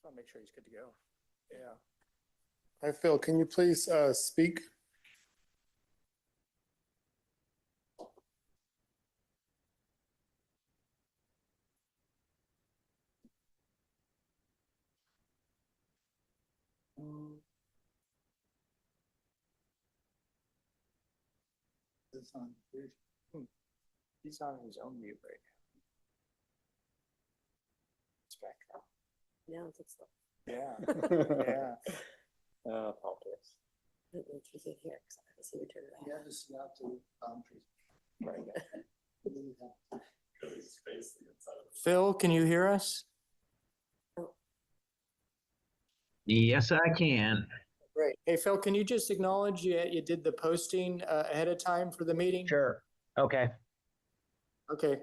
I'll make sure he's good to go. Yeah. Hi, Phil, can you please speak? It's on. He's on his own mute right now. It's back. Yeah, it's Yeah, yeah. apologies. If you can hear, because I haven't seen you turn it off. Yeah, just not to boundaries. Phil, can you hear us? Yes, I can. Great. Hey, Phil, can you just acknowledge you did the posting ahead of time for the meeting? Sure. Okay. Okay,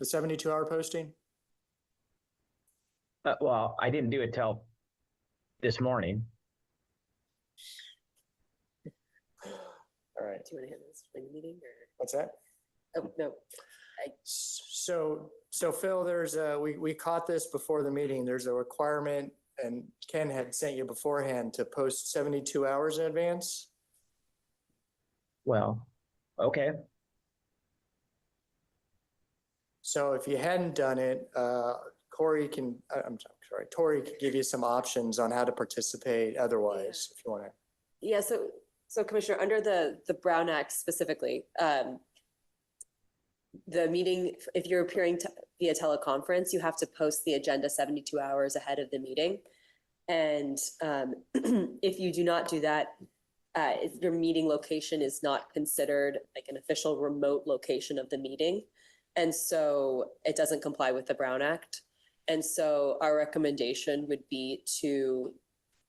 the 72-hour posting? Well, I didn't do it till this morning. All right. Do you want to handle this for the meeting or? What's that? Oh, no. So Phil, there's we caught this before the meeting. There's a requirement, and Ken had sent you beforehand to post 72 hours in advance. Well, okay. So if you hadn't done it, Tori can give you some options on how to participate otherwise, if you want to. Yeah, so Commissioner, under the Brown Act specifically, the meeting, if you're appearing via teleconference, you have to post the agenda 72 hours ahead of the meeting. And if you do not do that, if your meeting location is not considered like an official remote location of the meeting. And so it doesn't comply with the Brown Act. And so our recommendation would be to,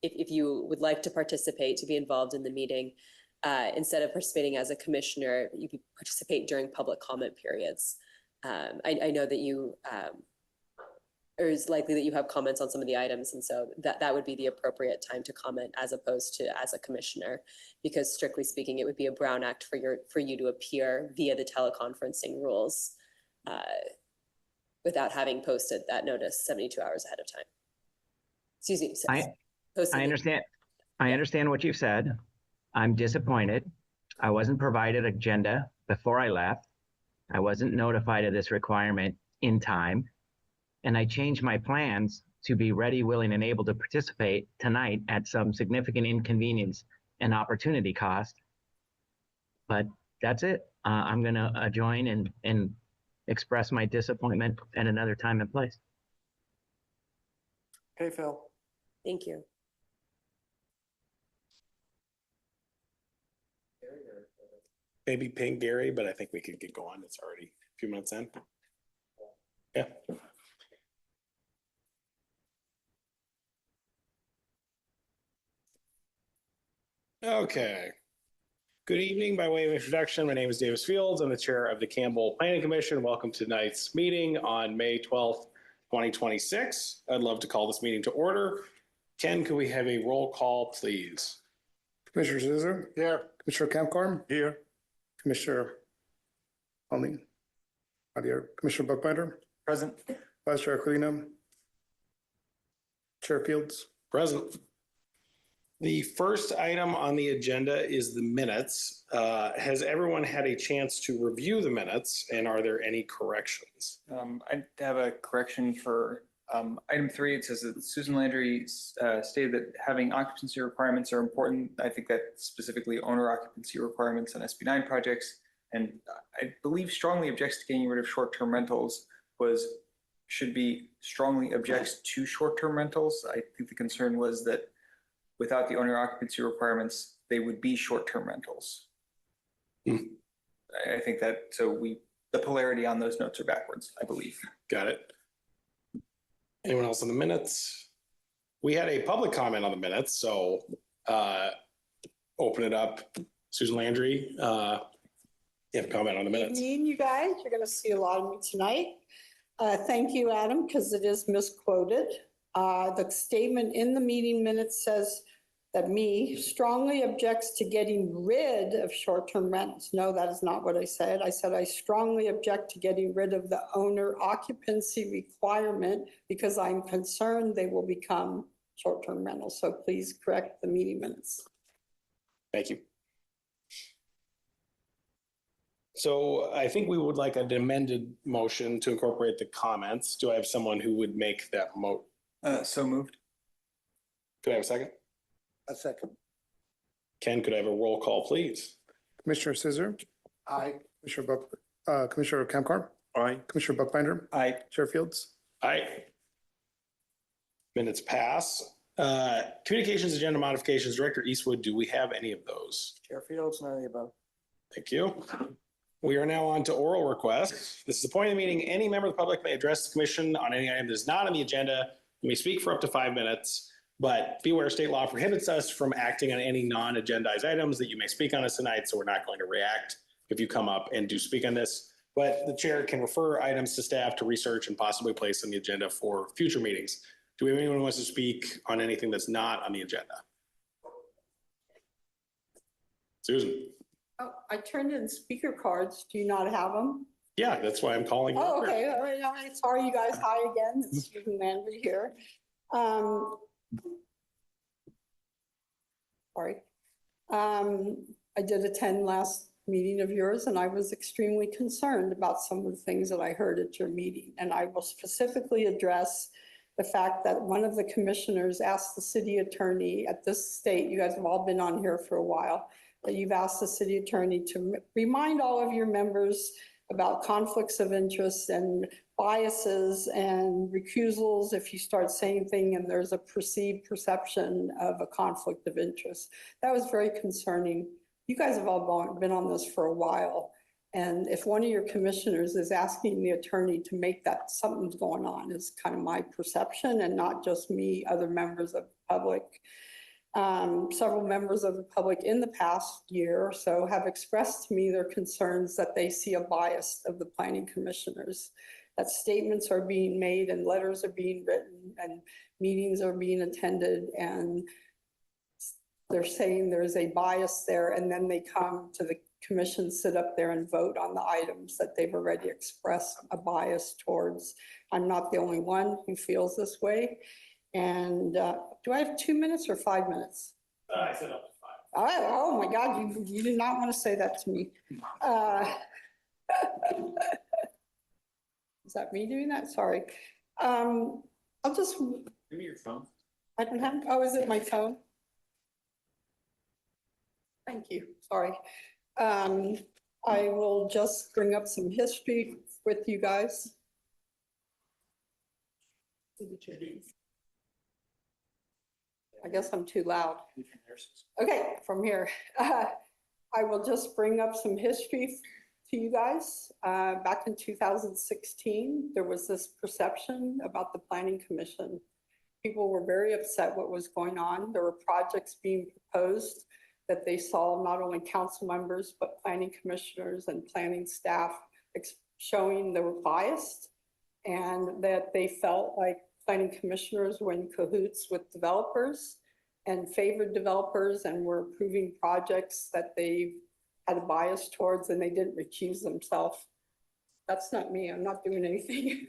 if you would like to participate, to be involved in the meeting, instead of participating as a commissioner, you could participate during public comment periods. I know that you, or it's likely that you have comments on some of the items. And so that would be the appropriate time to comment as opposed to as a commissioner, because strictly speaking, it would be a Brown Act for you to appear via the teleconferencing rules without having posted that notice 72 hours ahead of time. Excuse me. I understand. I understand what you've said. I'm disappointed. I wasn't provided agenda before I left. I wasn't notified of this requirement in time. And I changed my plans to be ready, willing, and able to participate tonight at some significant inconvenience and opportunity cost. But that's it. I'm going to join and express my disappointment at another time and place. Okay, Phil. Thank you. Maybe ping Gary, but I think we could get going. It's already a few minutes in. Yeah. Okay. Good evening. By way of introduction, my name is Davis Fields. I'm the chair of the Campbell Planning Commission. Welcome to tonight's meeting on May 12th, 2026. I'd love to call this meeting to order. Ken, could we have a roll call, please? Commissioner Zuzer? Here. Commissioner Campcorn? Here. Commissioner Conley? Not here. Commissioner Buckbinder? Present. Vice Chair Aquilino? Chair Fields? Present. The first item on the agenda is the minutes. Has everyone had a chance to review the minutes, and are there any corrections? I have a correction for item 3. It says that Susan Landry stated that having occupancy requirements are important. I think that specifically owner occupancy requirements on SB9 projects, and I believe strongly objects to getting rid of short-term rentals should be strongly objects to short-term rentals. I think the concern was that without the owner occupancy requirements, they would be short-term rentals. I think that, the polarity on those notes are backwards, I believe. Got it. Anyone else on the minutes? We had a public comment on the minutes, so open it up. Susan Landry, you have a comment on the minutes. Good evening, you guys. You're going to see a lot of me tonight. Thank you, Adam, because it is misquoted. The statement in the meeting minutes says that me strongly objects to getting rid of short-term rentals. No, that is not what I said. I said I strongly object to getting rid of the owner occupancy requirement because I'm concerned they will become short-term rentals. So please correct the meeting minutes. Thank you. So I think we would like an amended motion to incorporate the comments. Do I have someone who would make that So moved. Could I have a second? A second. Ken, could I have a roll call, please? Commissioner Scissor, Aye. Commissioner Kamkar, Aye. Commissioner Buckbinder, Aye. Chair Fields. Aye. Minutes pass. Communications agenda modifications, Director Eastwood, do we have any of those? Chair Fields, none of the above. Thank you. We are now on to oral requests. This is the point of the meeting. Any member of the public may address the commission on any item that is not on the agenda. You may speak for up to 5 minutes, but be aware state law prohibits us from acting on any non-agendized items that you may speak on us tonight, so we're not going to react if you come up and do speak on this. But the chair can refer items to staff to research and possibly place on the agenda for future meetings. Do we have anyone who wants to speak on anything that's not on the agenda? Susan? Oh, I turned in speaker cards. Do you not have them? Yeah, that's why I'm calling you. Oh, okay. All right. All right. Sorry, you guys. Hi again. It's Susan Landry here. Sorry. I did attend last meeting of yours and I was extremely concerned about some of the things that I heard at your meeting. And I will specifically address the fact that one of the commissioners asked the city attorney at this state, you guys have all been on here for a while, that you've asked the city attorney to remind all of your members about conflicts of interest and biases and recusals if you start saying things and there's a perceived perception of a conflict of interest. That was very concerning. You guys have all been on this for a while. And if one of your commissioners is asking the attorney to make that something's going on is kind of my perception and not just me, other members of the public. Several members of the public in the past year or so have expressed to me their concerns that they see a bias of the planning commissioners, that statements are being made and letters are being written and meetings are being attended and they're saying there's a bias there and then they come to the commission, sit up there and vote on the items that they've already expressed a bias towards. I'm not the only one who feels this way. And do I have 2 minutes or 5 minutes? I said up to 5. All right. Oh my God, you did not want to say that to me. Is that me doing that? Sorry. I'll just, Give me your phone. I don't have, oh, is it my phone? Thank you. Sorry. I will just bring up some history with you guys. I guess I'm too loud. Okay, from here. I will just bring up some history to you guys. Back in 2016, there was this perception about the Planning Commission. People were very upset what was going on. There were projects being proposed that they saw not only council members, but planning commissioners and planning staff showing they were biased and that they felt like planning commissioners were in cahoots with developers and favored developers and were approving projects that they had a bias towards and they didn't recuse themselves. That's not me. I'm not doing anything.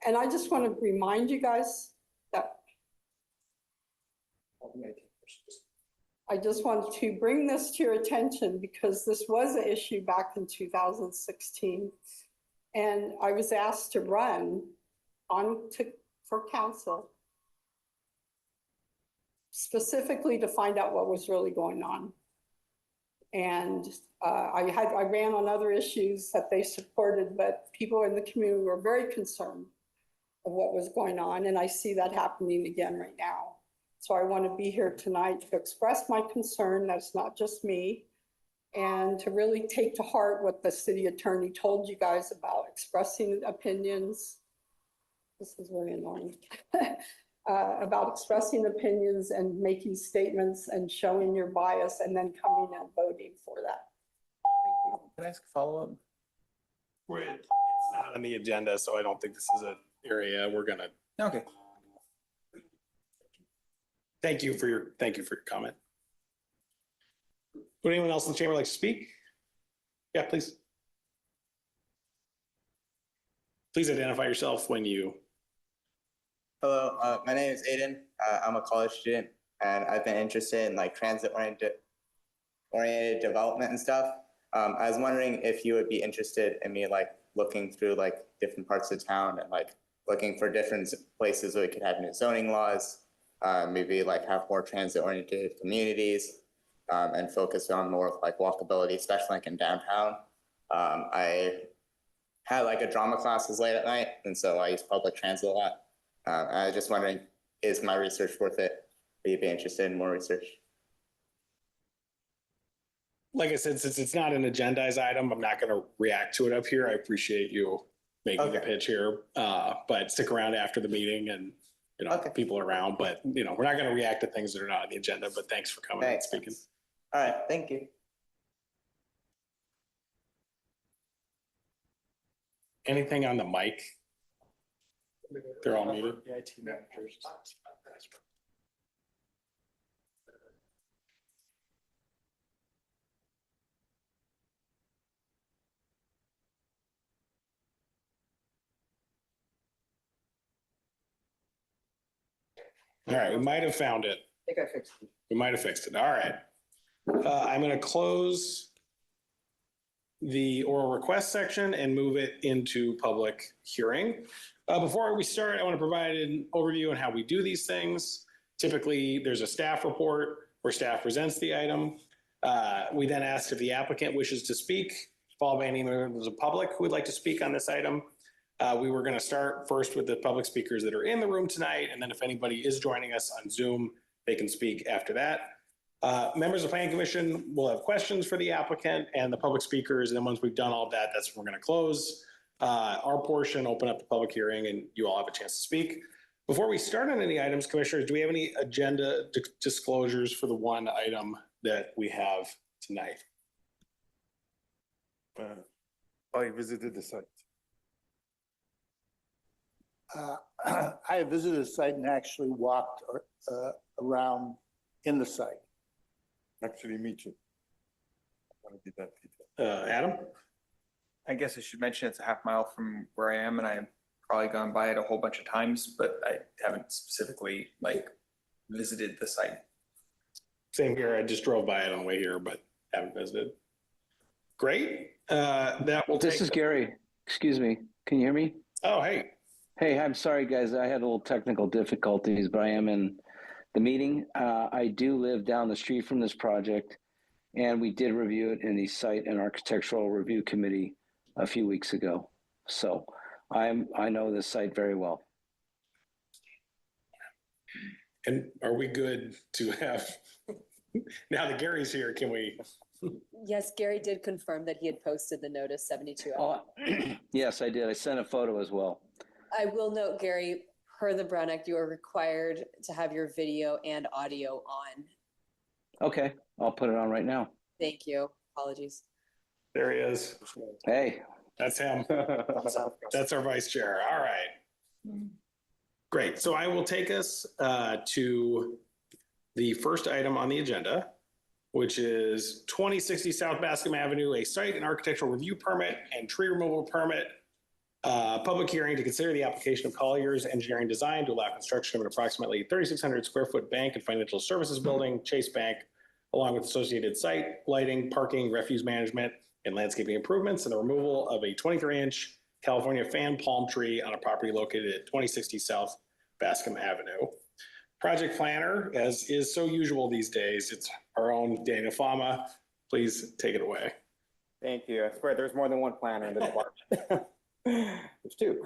And I just want to remind you guys that I just want to bring this to your attention because this was an issue back in 2016. And I was asked to run for council specifically to find out what was really going on. And I ran on other issues that they supported, but people in the community were very concerned of what was going on. And I see that happening again right now. So I want to be here tonight to express my concern. That's not just me. And to really take to heart what the city attorney told you guys about expressing opinions. This is very annoying. About expressing opinions and making statements and showing your bias and then coming and voting for that. Thank you. Can I ask a follow-up? It's not on the agenda, so I don't think this is an area we're gonna. Okay. Thank you for your comment. Would anyone else in the chamber like to speak? Yeah, please. Please identify yourself when you. Hello, my name is Aiden. I'm a college student, and I've been interested in like transit-oriented development and stuff. I was wondering if you would be interested in me like looking through like different parts of town and like looking for different places where we could have new zoning laws, maybe like have more transit-oriented communities, and focus on more like walkability, especially like in downtown. I had like a drama classes late at night, and so I use public transit a lot. I was just wondering, is my research worth it? Would you be interested in more research? Like I said, since it's not an agendized item, I'm not going to react to it up here. I appreciate you making the pitch here, but stick around after the meeting and, you know, people are around, but, you know, we're not going to react to things that are not on the agenda, but thanks for coming and speaking. All right, thank you. Anything on the mic? They're all muted. The IT managers. All right, we might have found it. I think I fixed it. We might have fixed it. All right. I'm going to close the oral request section and move it into public hearing. Before we start, I want to provide an overview on how we do these things. Typically, there's a staff report where staff presents the item. We then ask if the applicant wishes to speak, followed by any members of the public who would like to speak on this item. We were going to start first with the public speakers that are in the room tonight, and then if anybody is joining us on Zoom, they can speak after that. Members of the Planning Commission will have questions for the applicant and the public speakers, and then once we've done all of that, that's when we're going to close our portion, open up the public hearing, and you all have a chance to speak. Before we start on any items, commissioners, do we have any agenda disclosures for the one item that we have tonight? I visited the site. I visited the site and actually walked around in the site. Actually, me too. I want to be that detailed. Adam? I guess I should mention it's a half mile from where I am, and I've probably gone by it a whole bunch of times, but I haven't specifically like visited the site. Same here. I just drove by it on the way here, but haven't visited. Great. That will take. This is Gary. Excuse me. Can you hear me? Oh, hey. Hey, I'm sorry, guys. I had a little technical difficulties, but I am in the meeting. I do live down the street from this project, and we did review it in the Site and Architectural Review Committee a few weeks ago. So I know this site very well. And are we good to have, now that Gary's here, can we? Yes, Gary did confirm that he had posted the notice 72 hours. Yes, I did. I sent a photo as well. I will note, Gary, per the Brown Act, you are required to have your video and audio on. Okay, I'll put it on right now. Thank you. Apologies. There he is. Hey. That's him. That's our vice chair. All right. Great. So I will take us to the first item on the agenda, which is 2060 South Bascom Avenue, a site and architectural review permit and tree removal permit. Public hearing to consider the application of Collier's Engineering Design to allow construction of an approximately 3,600 square foot bank and financial services building, Chase Bank, along with associated site, lighting, parking, refuse management, and landscaping improvements, and the removal of a 23-inch California fan palm tree on a property located at 2060 South Bascom Avenue. Project planner, as is so usual these days, it's our own Daniel Fama. Please take it away. Thank you. I swear there's more than one planner in the department. There's two.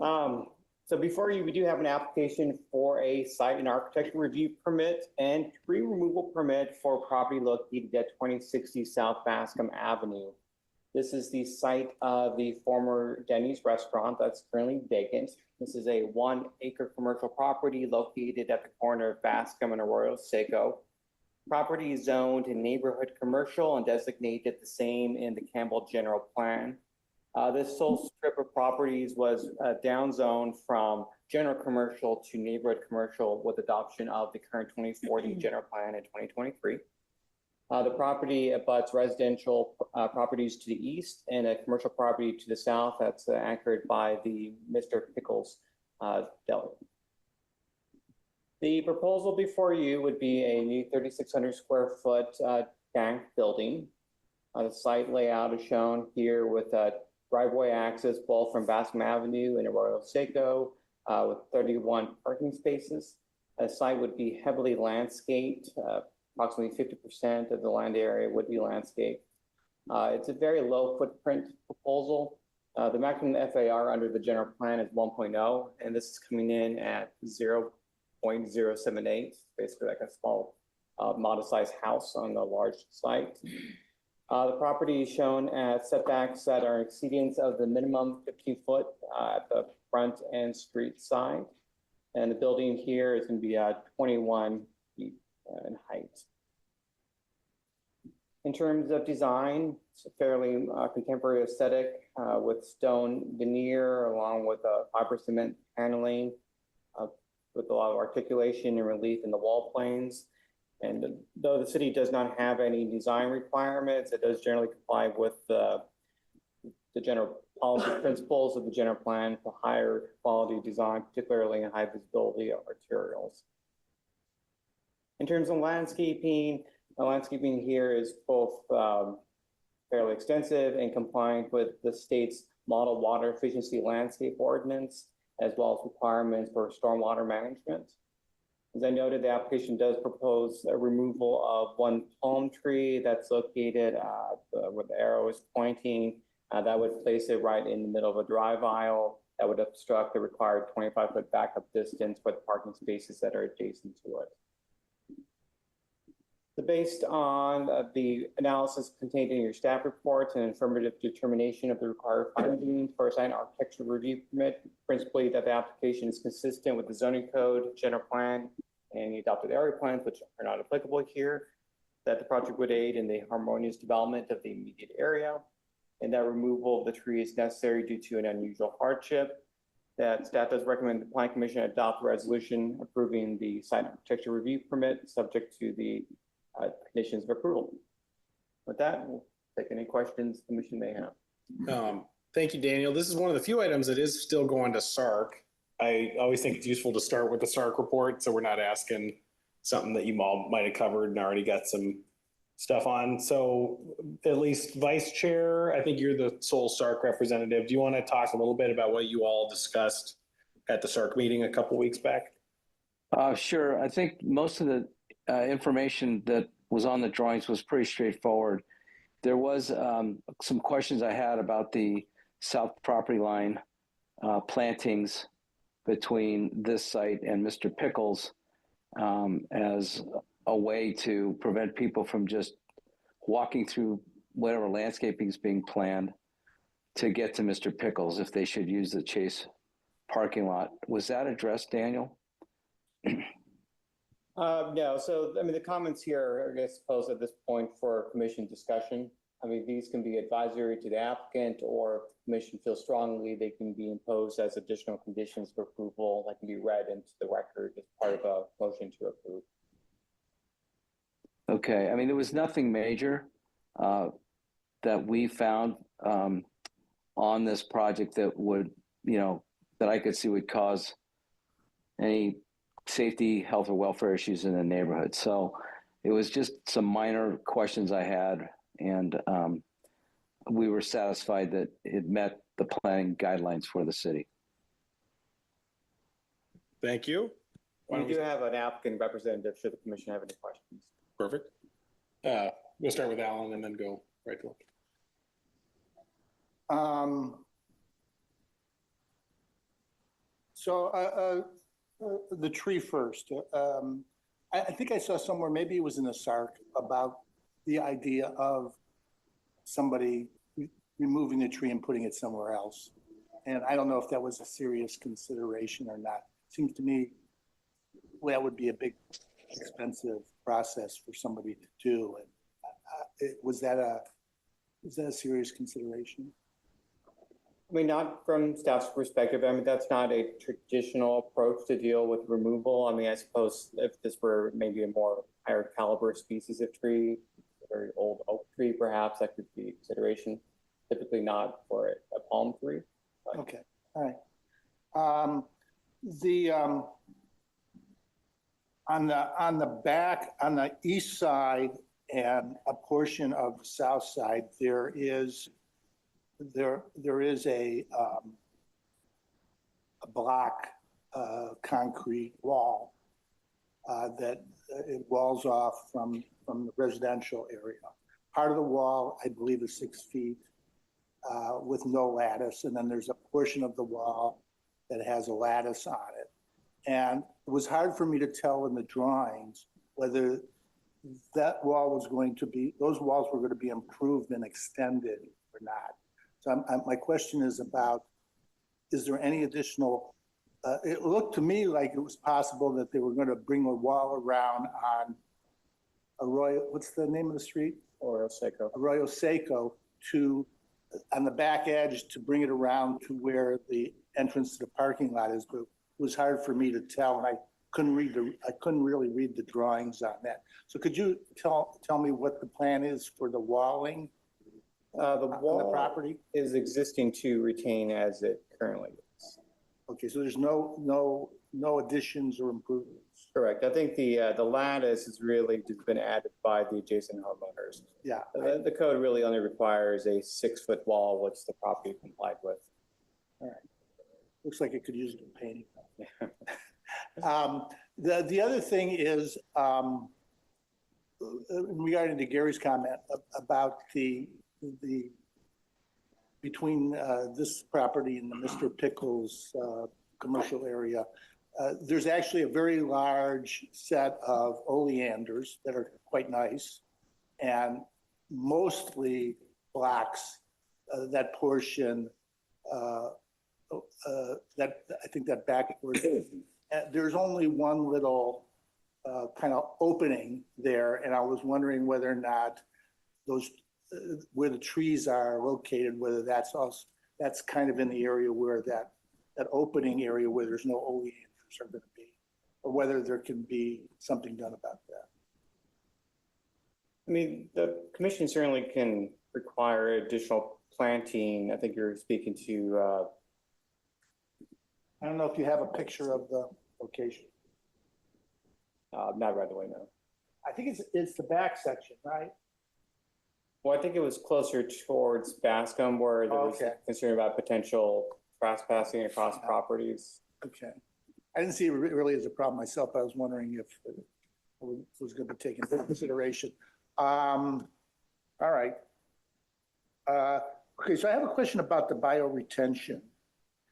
So before you, we do have an application for a site and architectural review permit and tree removal permit for property located at 2060 South Bascom Avenue. This is the site of the former Denny's restaurant that's currently vacant. This is a 1 acre commercial property located at the corner of Bascom and Arroyo Seco. Property is zoned in neighborhood commercial and designated the same in the Campbell General Plan. This sole strip of properties was downzoned from general commercial to neighborhood commercial with adoption of the current 2040 general plan in 2023. The property abuts residential properties to the east and a commercial property to the south that's anchored by the Mr. Pickles deli. The proposal before you would be a new 3,600 square foot bank building. The site layout is shown here with driveway access both from Bascom Avenue and Arroyo Seco with 31 parking spaces. The site would be heavily landscaped. Approximately 50% of the land area would be landscaped. It's a very low footprint proposal. The maximum FAR under the general plan is 1.0, and this is coming in at 0.078, basically like a small modest sized house on a large site. The property is shown at setbacks that are exceedance of the minimum 15 foot at the front and street side. And the building here is going to be 21 feet in height. In terms of design, it's a fairly contemporary aesthetic with stone veneer along with fiber cement paneling with a lot of articulation and relief in the wall planes. And though the city does not have any design requirements, it does generally comply with the general policy principles of the general plan for higher quality design, particularly in high visibility materials. In terms of landscaping, the landscaping here is both fairly extensive and compliant with the state's model water efficiency landscape ordinance, as well as requirements for stormwater management. As I noted, the application does propose a removal of one palm tree that's located where the arrow is pointing. That would place it right in the middle of a drive aisle that would obstruct the required 25-foot backup distance for the parking spaces that are adjacent to it. So based on the analysis contained in your staff report and affirmative determination of the required findings for a site architectural review permit, principally that the application is consistent with the zoning code, general plan, and the adopted area plans, which are not applicable here, that the project would aid in the harmonious development of the immediate area, and that removal of the tree is necessary due to an unusual hardship, that staff does recommend the Planning Commission adopt a resolution approving the site architecture review permit subject to the conditions of approval. With that, we'll take any questions the commission may have. Thank you, Daniel. This is one of the few items that is still going to SARC. I always think it's useful to start with the SARC report, so we're not asking something that you all might have covered and already got some stuff on. So at least Vice Chair, I think you're the sole SARC representative. Do you want to talk a little bit about what you all discussed at the SARC meeting a couple weeks back? Sure. I think most of the information that was on the drawings was pretty straightforward. There was some questions I had about the south property line plantings between this site and Mr. Pickles as a way to prevent people from just walking through whatever landscaping is being planned to get to Mr. Pickles if they should use the Chase parking lot. Was that addressed, Daniel? No, so I mean, the comments here are, I suppose, at this point for commission discussion. I mean, these can be advisory to the applicant, or if the commission feels strongly, they can be imposed as additional conditions for approval that can be read into the record as part of a motion to approve. Okay, I mean, there was nothing major that we found on this project that would, that I could see would cause any safety, health, or welfare issues in the neighborhood. So it was just some minor questions I had, and we were satisfied that it met the planning guidelines for the city. Thank you. We do have an applicant representative should the commission have any questions. Perfect. We'll start with Alan and then go right to him. So the tree first. I think I saw somewhere, maybe it was in the SARC, about the idea of somebody removing the tree and putting it somewhere else. And I don't know if that was a serious consideration or not. Seems to me that would be a big, expensive process for somebody to do. And was that a serious consideration? I mean, not from staff's perspective. I mean, that's not a traditional approach to deal with removal. I mean, I suppose if this were maybe a more higher caliber species of tree, a very old oak tree, perhaps that could be a consideration. Typically not for a palm tree. Okay, all right. On the back, on the east side and a portion of the south side, there is a block concrete wall that it walls off from the residential area. Part of the wall, I believe, is 6 feet with no lattice, and then there's a portion of the wall that has a lattice on it. And it was hard for me to tell in the drawings whether that wall was going to be, those walls were going to be improved and extended or not. So my question is about, is there any additional, it looked to me like it was possible that they were going to bring a wall around on Arroyo, what's the name of the street? Arroyo Seco. Arroyo Seco to, on the back edge, to bring it around to where the entrance to the parking lot is, but it was hard for me to tell, and I couldn't really read the drawings on that. So could you tell me what the plan is for the walling? The wall on the property is existing to retain as it currently is. Okay, so there's no additions or improvements. Correct. I think the lattice has really just been added by the adjacent homeowners. Yeah. The code really only requires a 6-foot wall, which the property complied with. All right. Looks like it could use a painting. The other thing is regarding to Gary's comment about the between this property and the Mr. Pickles commercial area, there's actually a very large set of oleanders that are quite nice and mostly blocks that portion that I think that back there's only one little kind of opening there, and I was wondering whether or not those where the trees are located, whether that's also that's kind of in the area where that opening area where there's no oleanders are going to be, or whether there can be something done about that. I mean, the commission certainly can require additional planting. I think you're speaking to. I don't know if you have a picture of the location. Not right away, no. I think it's the back section, right? Well, I think it was closer towards Bascom where there was concern about potential trespassing across properties. Okay. I didn't see it really as a problem myself, but I was wondering if it was going to be taken into consideration. All right. Okay, so I have a question about the bioretention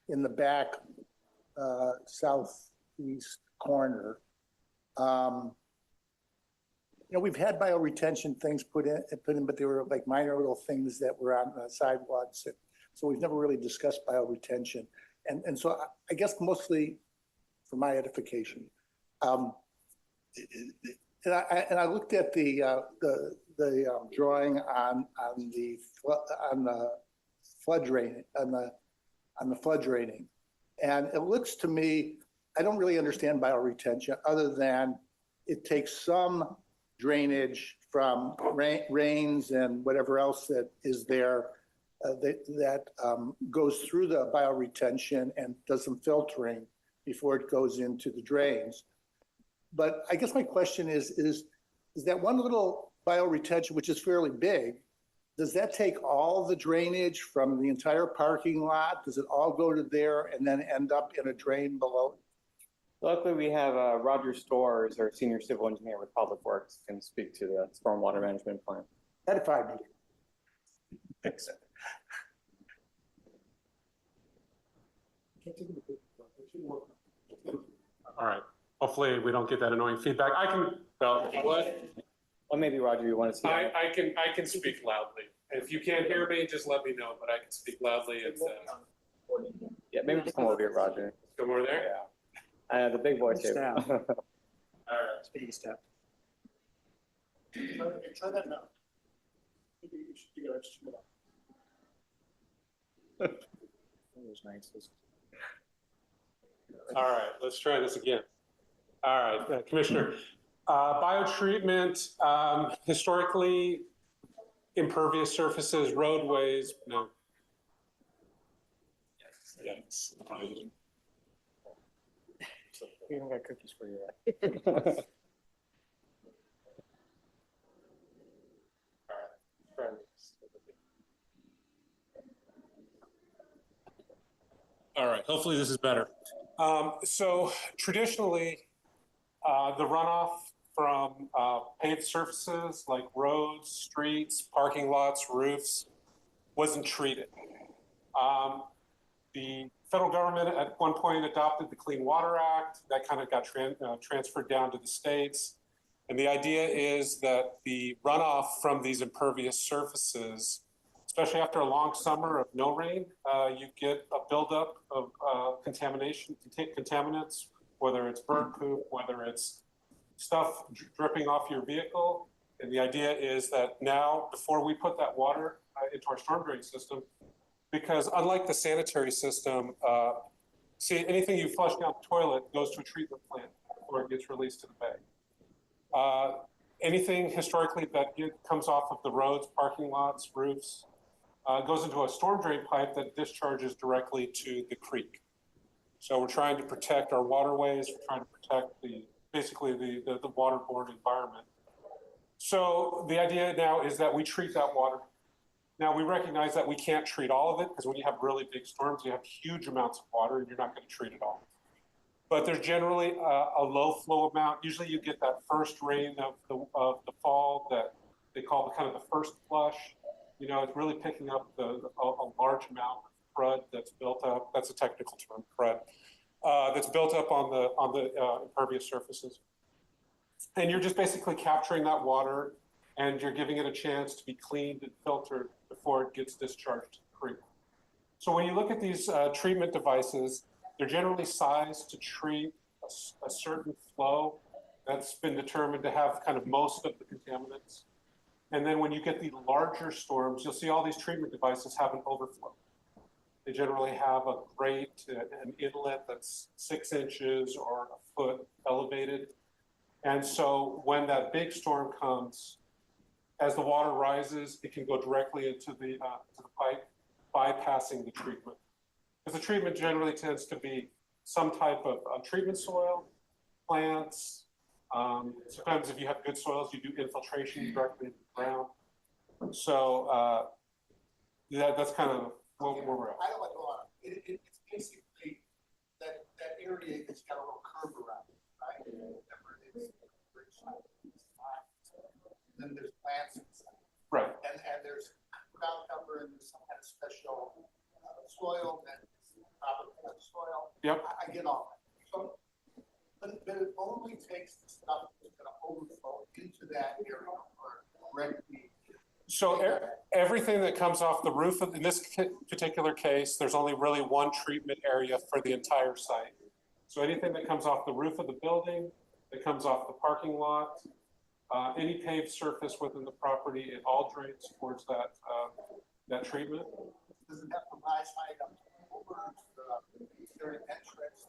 in the back southeast corner. You know, we've had bioretention things put in, but they were like minor little things that were on the sidewalks. So we've never really discussed bioretention. And so I guess mostly for my edification. And I looked at the drawing on the flood drain, on the flood draining. And it looks to me, I don't really understand bioretention other than it takes some drainage from rains and whatever else that is there that goes through the bioretention and does some filtering before it goes into the drains. But I guess my question is that one little bioretention, which is fairly big, does that take all the drainage from the entire parking lot? Does it all go to there and then end up in a drain below? Luckily, we have Roger Storrs, our senior civil engineer with Public Works, can speak to the stormwater management plan. Edify me. Thanks. All right. Hopefully we don't get that annoying feedback. I can, well, what? Well, maybe Roger, you want to see? I can speak loudly. If you can't hear me, just let me know, but I can speak loudly. It's, yeah, maybe just come over here, Roger. Come over there? Yeah. The big voice here. All right. Speaking step. Try that now. Maybe you should do it. All right, let's try this again. All right, Commissioner, biotreatment, historically, impervious surfaces, roadways, no. Yes. We even got cookies for you. All right, hopefully this is better. So traditionally, the runoff from paved surfaces like roads, streets, parking lots, roofs wasn't treated. The federal government at one point adopted the Clean Water Act. That kind of got transferred down to the states. And the idea is that the runoff from these impervious surfaces, especially after a long summer of no rain, you get a buildup of contaminants, whether it's bird poop, whether it's stuff dripping off your vehicle. And the idea is that now, before we put that water into our storm drain system, because unlike the sanitary system, see, anything you flush down the toilet goes to a treatment plant before it gets released to the bay. Anything historically that comes off of the roads, parking lots, roofs, goes into a storm drain pipe that discharges directly to the creek. So we're trying to protect our waterways. We're trying to protect basically the waterborne environment. So the idea now is that we treat that water. Now we recognize that we can't treat all of it because when you have really big storms, you have huge amounts of water and you're not going to treat it all. But there's generally a low flow amount. Usually you get that first rain of the fall that they call the kind of the first flush. You know, it's really picking up a large amount of crud that's built up. That's a technical term, crud. That's built up on the impervious surfaces. And you're just basically capturing that water and you're giving it a chance to be cleaned and filtered before it gets discharged to the creek. So when you look at these treatment devices, they're generally sized to treat a certain flow that's been determined to have kind of most of the contaminants. And then when you get the larger storms, you'll see all these treatment devices have an overflow. They generally have a grate, an inlet that's 6 inches or a foot elevated. And so when that big storm comes, as the water rises, it can go directly into the pipe, bypassing the treatment. Because the treatment generally tends to be some type of treatment soil, plants. Sometimes if you have good soils, you do infiltration directly into the ground. So that's kind of where we're at. I don't like a lot. It's basically that area that's got a little curve around it, right? And then there's plants inside. Right. And there's ground cover and there's some kind of special soil and proper kind of soil. Yep. I get all that. So, but it only takes the stuff that's going to overflow into that area or directly. So everything that comes off the roof, in this particular case, there's only really one treatment area for the entire site. So anything that comes off the roof of the building, that comes off the parking lot, any paved surface within the property, it all drains towards that treatment. Does it have to rise high enough over the entrance?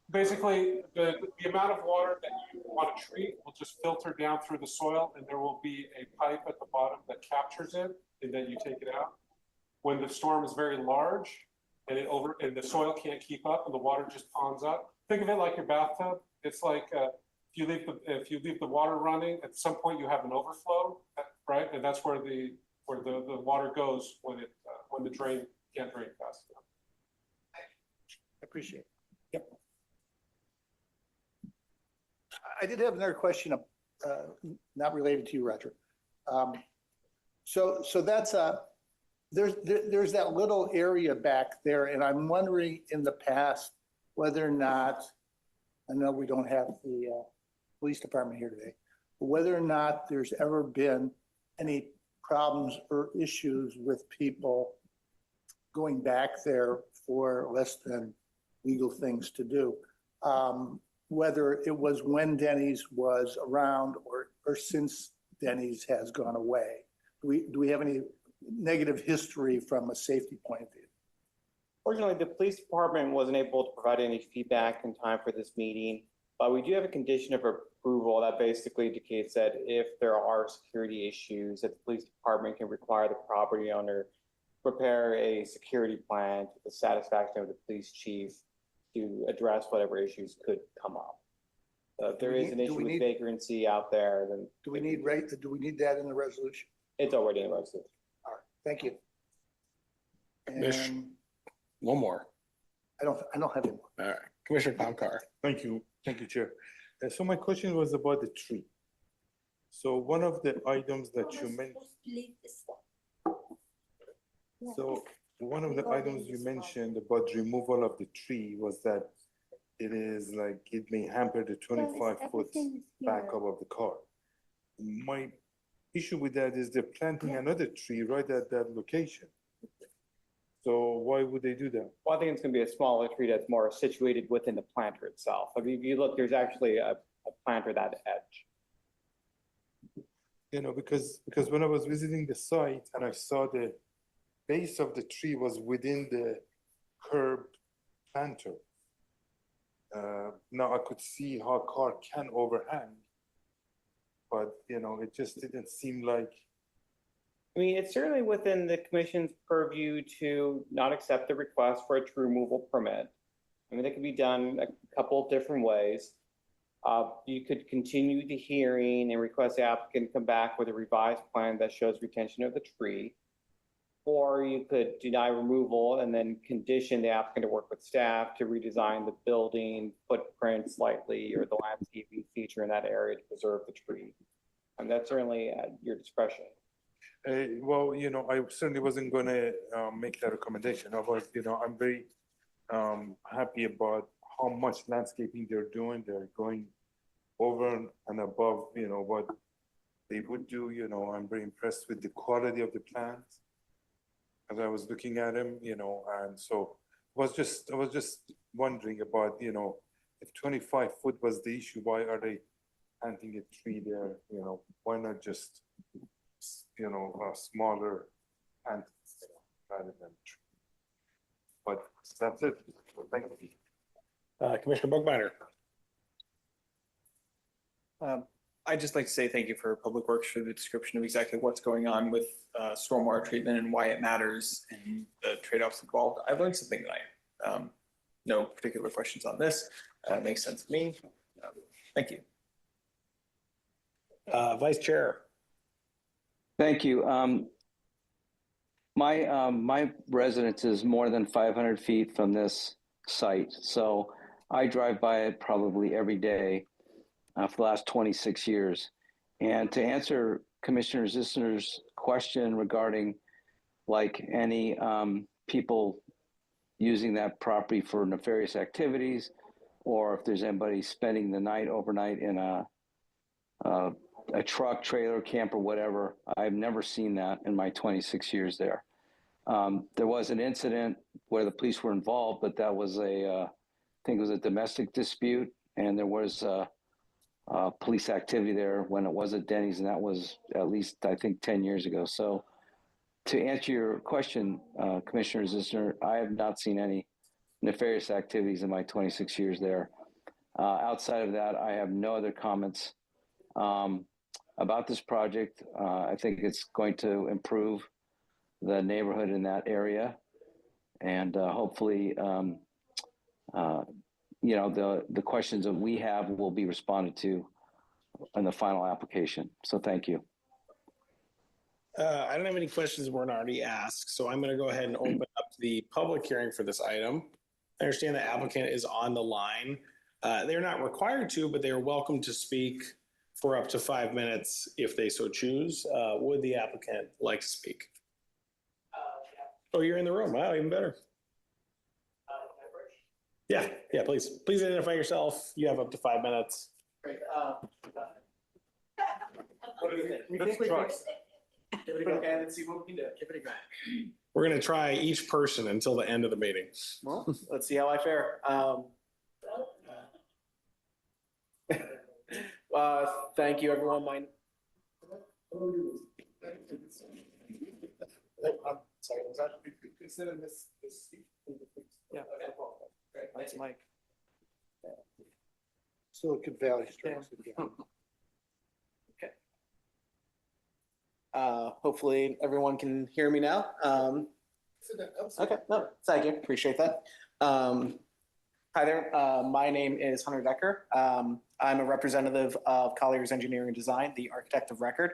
Basically, the amount of water that you want to treat will just filter down through the soil, and there will be a pipe at the bottom that captures it, and then you take it out. When the storm is very large and the soil can't keep up and the water just ponds up, think of it like your bathtub. It's like if you leave the water running, at some point you have an overflow, right? And that's where the water goes when the drain can't drain fast enough. I appreciate it. Yep. I did have another question, not related to you, Roger. So that's there's that little area back there, and I'm wondering in the past whether or not, I know we don't have the police department here today, but whether or not there's ever been any problems or issues with people going back there for less than legal things to do. Whether it was when Denny's was around or since Denny's has gone away. Do we have any negative history from a safety point of view? Fortunately, the police department wasn't able to provide any feedback in time for this meeting, but we do have a condition of approval that basically indicates that if there are security issues, that the police department can require the property owner prepare a security plan to the satisfaction of the police chief to address whatever issues could come up. If there is an issue with vagrancy out there, then Do we need that in the resolution? it's already in the resolution. All right, thank you. Mish. And One more. I don't have any more. All right. Commissioner Kamkar. Thank you, Chair. So my question was about the tree. So one of the items that you mentioned. So one of the items you mentioned about removal of the tree was that it is like, it may hamper the 25-foot backup of the car. My issue with that is they're planting another tree right at that location. So why would they do that? Well, I think it's going to be a smaller tree that's more situated within the planter itself. I mean, if you look, there's actually a planter that edge. You know, because when I was visiting the site and I saw the base of the tree was within the curb planter. Now I could see how a car can overhang, but you know, it just didn't seem like. I mean, it's certainly within the commission's purview to not accept the request for a tree removal permit. I mean, it can be done a couple of different ways. You could continue the hearing and request the applicant come back with a revised plan that shows retention of the tree. Or you could deny removal and then condition the applicant to work with staff to redesign the building footprint slightly or the landscaping feature in that area to preserve the tree. And that's certainly at your discretion. Well, you know, I certainly wasn't going to make that recommendation. However, you know, I'm very happy about how much landscaping they're doing. They're going over and above, you know, what they would do. You know, I'm very impressed with the quality of the plants as I was looking at them, you know, and so I was just wondering about, you know, if 25-foot was the issue, why are they planting a tree there? You know, why not just, you know, a smaller plant rather than tree? But that's it. Thank you. Commissioner Buckmeyer. I'd just like to say thank you for Public Works for the description of exactly what's going on with stormwater treatment and why it matters and the trade-offs involved. I've learned something tonight. No particular questions on this. Makes sense to me. Thank you. Vice Chair. Thank you. My residence is more than 500 feet from this site, so I drive by it probably every day for the last 26 years. And to answer Commissioner Zissner's question regarding like any people using that property for nefarious activities, or if there's anybody spending the night overnight in a truck, trailer, camper, whatever, I've never seen that in my 26 years there. There was an incident where the police were involved, but that was I think it was a domestic dispute, and there was police activity there when it was at Denny's, and that was at least, I think, 10 years ago. So to answer your question, Commissioner Zissner, I have not seen any nefarious activities in my 26 years there. Outside of that, I have no other comments about this project. I think it's going to improve the neighborhood in that area, and hopefully, you know, the questions that we have will be responded to in the final application. So thank you. I don't have any questions that weren't already asked, so I'm going to go ahead and open up the public hearing for this item. I understand the applicant is on the line. They're not required to, but they are welcome to speak for up to 5 minutes if they so choose. Would the applicant like to speak? Oh, you're in the room. Wow, even better. Yeah, please. Please identify yourself. You have up to 5 minutes. Great. Let's try. Give it a go. Let's see what we can do. Give it a go. We're going to try each person until the end of the meeting. Well, let's see how I fare. Thank you, everyone. Sorry, was that consider this Thanks, Mike. Silicon Valley strikes again. Hopefully everyone can hear me now. Okay, no, thank you, appreciate that. Hi there, my name is Hunter Decker. I'm a representative of Colliers Engineering and Design, the architect of record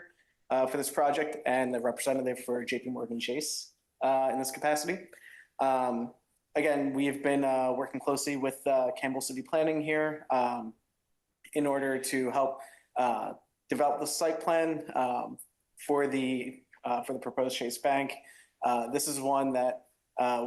for this project, and the representative for JP Morgan Chase in this capacity. Again, we've been working closely with Campbell City Planning here in order to help develop the site plan for the proposed Chase Bank. This is one that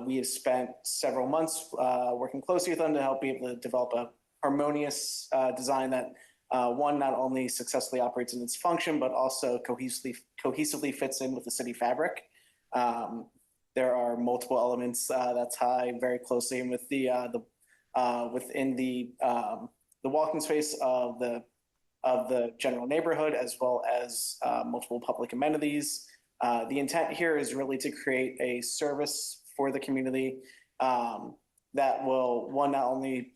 we have spent several months working closely with them to help be able to develop a harmonious design that one, not only successfully operates in its function, but also cohesively fits in with the city fabric. There are multiple elements that tie very closely in with within the walking space of the general neighborhood, as well as multiple public amenities. The intent here is really to create a service for the community that will, one, not only,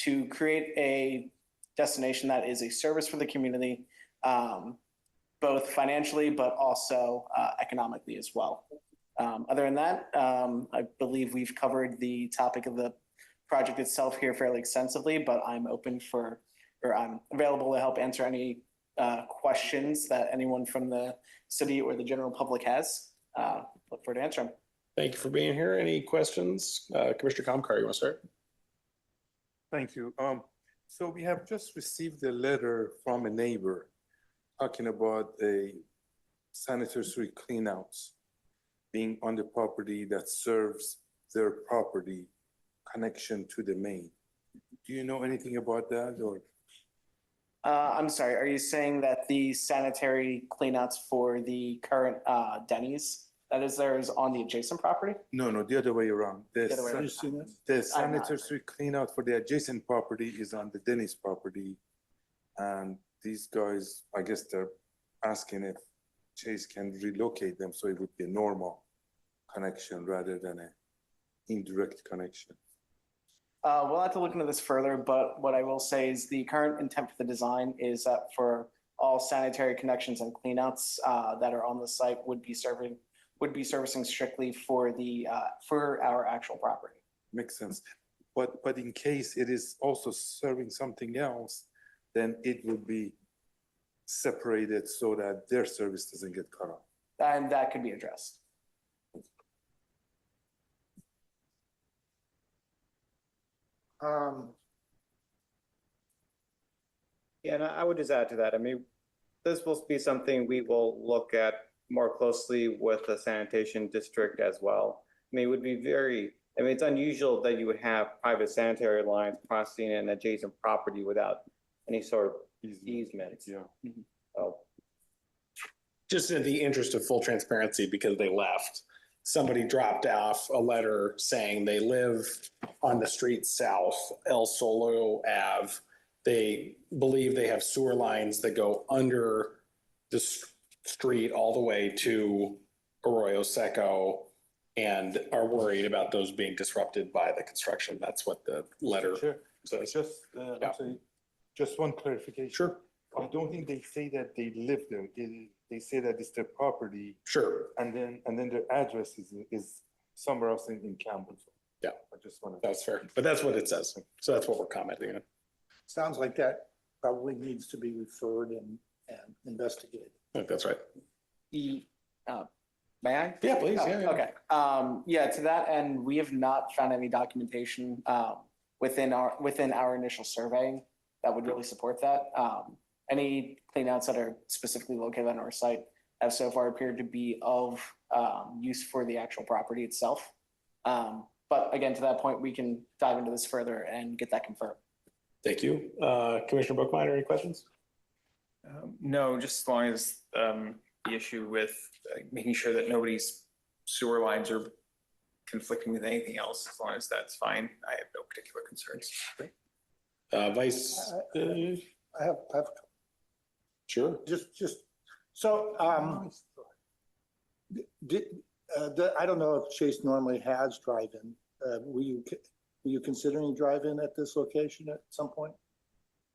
to create a destination that is a service for the community, both financially, but also economically as well. Other than that, I believe we've covered the topic of the project itself here fairly extensively, but I'm I'm available to help answer any questions that anyone from the city or the general public has. Look forward to answering them. Thank you for being here. Any questions? Commissioner Kamkar, you want to start? Thank you. So we have just received a letter from a neighbor talking about a sanitary cleanouts being on the property that serves their property connection to the main. Do you know anything about that, or? I'm sorry, are you saying that the sanitary cleanouts for the current Denny's that is there is on the adjacent property? No, the other way around. The other way around. The sanitary cleanout for the adjacent property is on the Denny's property. And these guys, I guess they're asking if Chase can relocate them so it would be a normal connection rather than an indirect connection. We'll have to look into this further, but what I will say is the current intent for the design is that for all sanitary connections and cleanouts that are on the site would be servicing strictly for for our actual property. Makes sense. But in case it is also serving something else, then it would be separated so that their service doesn't get cut off. And that could be addressed. Yeah, and I would just add to that. I mean, this will be something we will look at more closely with the sanitation district as well. I mean, it would be it's unusual that you would have private sanitary lines crossing an adjacent property without any sort of easement. Yeah. Just in the interest of full transparency, because they left, somebody dropped off a letter saying they live on the street south, El Solo Ave. They believe they have sewer lines that go under the street all the way to Arroyo Seco and are worried about those being disrupted by the construction. That's what the letter says. Just one clarification. Sure. I don't think they say that they live there. They say that it's their property. Sure. And then their address is somewhere else in Campbell. Yeah. I just want to. That's fair, but that's what it says. So that's what we're commenting on. Sounds like that probably needs to be referred and investigated. I think that's right. May I? Yeah, please. Okay. To that end, we have not found any documentation within our initial surveying that would really support that. Any cleanouts that are specifically located on our site have so far appeared to be of use for the actual property itself. But again, to that point, we can dive into this further and get that confirmed. Thank you. Commissioner Bookmeyer, any questions? No, just as long as the issue with making sure that nobody's sewer lines are conflicting with anything else, as long as that's fine, I have no particular concerns. Vice. I have Sure. So, I don't know if Chase normally has drive-in Were you considering drive-in at this location at some point?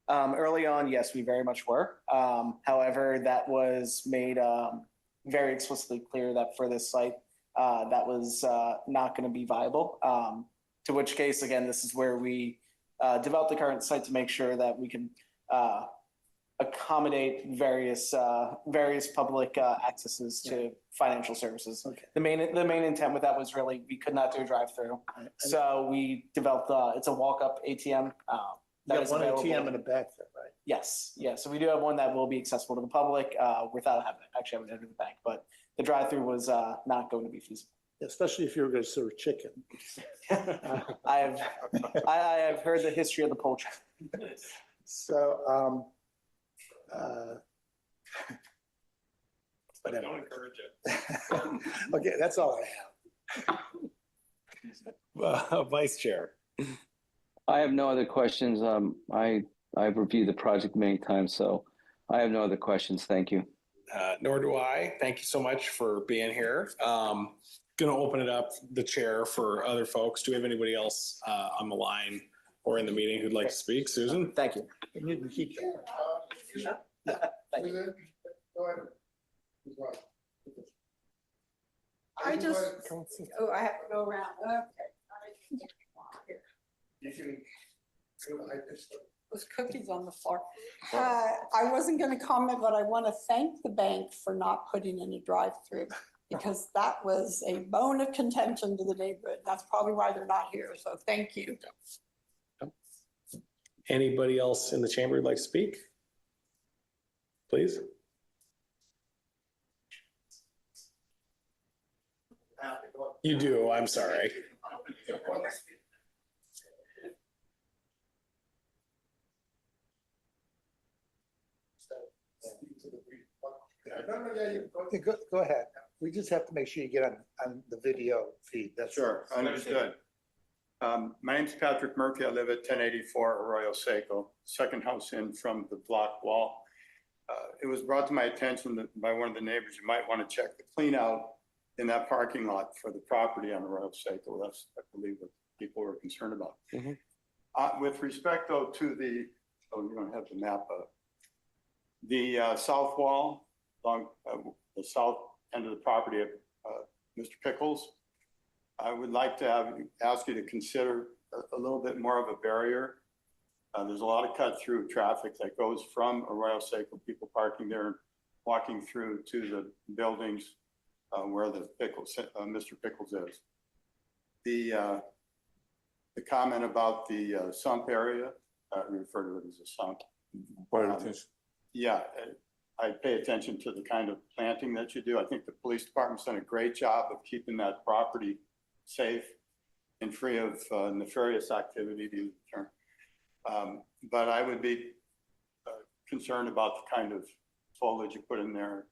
Early on, yes, we very much were. However, that was made very explicitly clear that for this site, that was not going to be viable. To which case, again, this is where we developed the current site to make sure that we can accommodate various public accesses to financial services. Okay. The main intent with that was really we could not do a drive-through, so we developed it's a walk-up ATM. You That have is one available. ATM in the back there, right? Yes, yeah. So we do have one that will be accessible to the public without having to enter the bank. But the drive-through was not going to be feasible. Especially if you were going to serve chicken. I have heard the history of the poultry. So, I don't encourage it. okay, that's all I have. Vice Chair. I have no other questions. I've reviewed the project many times, so I have no other questions. Thank you. Nor do I. Thank you so much for being here. Going to open it up the chair for other folks. Do we have anybody else on the line or in the meeting who'd like to speak? Susan? Thank you. You can keep that. Thank you. I just, oh, I have to go around. Okay. You can. Those cookies on the floor. I wasn't going to comment, but I want to thank the bank for not putting in a drive-through because that was a bone of contention to the neighborhood. That's probably why they're not here. So thank you. Anybody else in the chamber who'd like to speak? Please. You do, I'm sorry. Go ahead. We just have to make sure you get on the video feed. That's Sure, understood. My name's Patrick Murphy. I live at 1084 Arroyo Seco, second house in from the block wall. It was brought to my attention that by one of the neighbors, you might want to check the clean out in that parking lot for the property on Arroyo Seco. That's, I believe, what people were concerned about. With respect though to the, oh, you don't have the map up. The south wall along the south end of the property of Mr. Pickles, I would like to ask you to consider a little bit more of a barrier. There's a lot of cut through traffic that goes from Arroyo Seco, people parking there, walking through to the buildings where the Pickles, Mr. Pickles is. The comment about the sump area, we refer to it as a sump. Yeah, I pay attention to the kind of planting that you do. I think the police department's done a great job of keeping that property safe and free of nefarious activity, to use the term. But I would be concerned about the kind of foliage you put in there.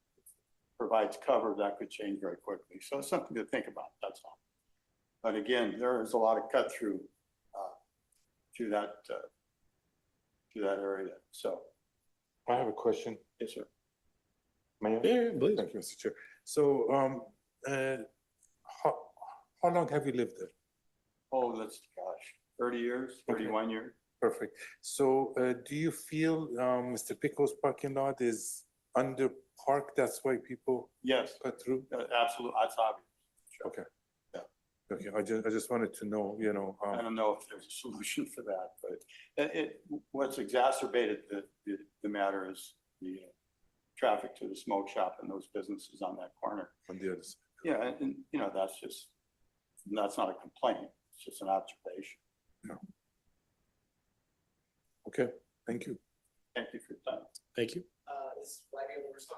Provides cover that could change very quickly. So it's something to think about, that's all. But again, there is a lot of cut through to that area, so. I have a question. Yes, sir. May I? Yeah, please. Thank you, Mr. Chair. So, how long have you lived there? Oh, that's, gosh, 30 years, 31 years. Perfect. So, do you feel Mr. Pickles' parking lot is under parked? That's why people Yes, cut through? absolutely, that's obvious. Sure. Okay. Yeah. Okay, I just wanted to know, you know. I don't know if there's a solution for that, but what's exacerbated the matter is the traffic to the smoke shop and those businesses on that corner. On the other side. Yeah, and you know, that's not a complaint, it's just an observation. No. Okay, thank you. Thank you for your time. Thank you.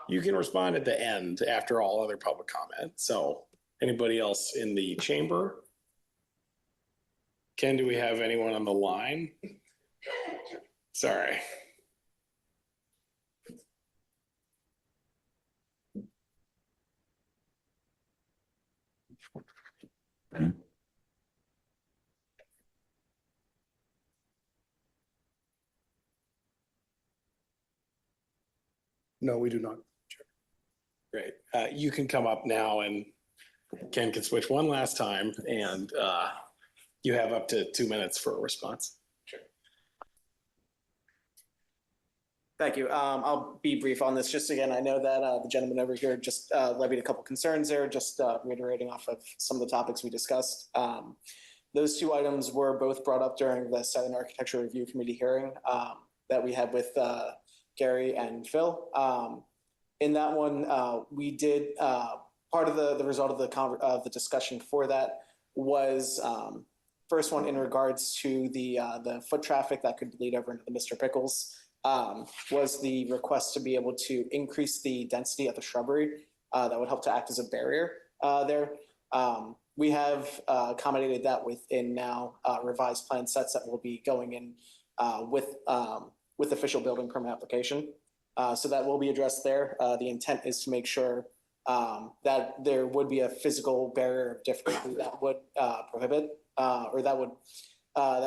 You can respond at the end after all other public comment. So anybody else in the chamber? Ken, do we have anyone on the line? Sorry. No, we do not. Great. You can come up now and Ken can switch one last time and You have up to 2 minutes for a response. Thank you. I'll be brief on this. Just again, I know that the gentleman over here just levied a couple concerns there, just reiterating off of some of the topics we discussed. Those two items were both brought up during the Site and Architecture Review Committee hearing that we had with Gary and Phil. In that one, we did, part of the result of the discussion for that was first one in regards to the foot traffic that could lead over into the Mr. Pickles. Was the request to be able to increase the density of the shrubbery that would help to act as a barrier there. We have accommodated that within now revised plan sets that will be going in with official building permit application. So that will be addressed there. The intent is to make sure that there would be a physical barrier of difficulty that would prohibit or that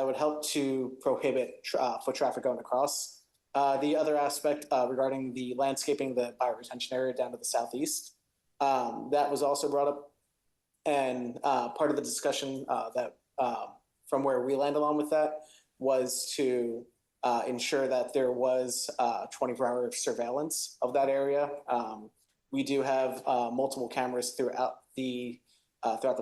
would help to prohibit foot traffic going across. The other aspect regarding the landscaping, the bioretention area down to the southeast, that was also brought up. And part of the discussion that from where we land along with that was to ensure that there was 24-hour surveillance of that area. We do have multiple cameras throughout the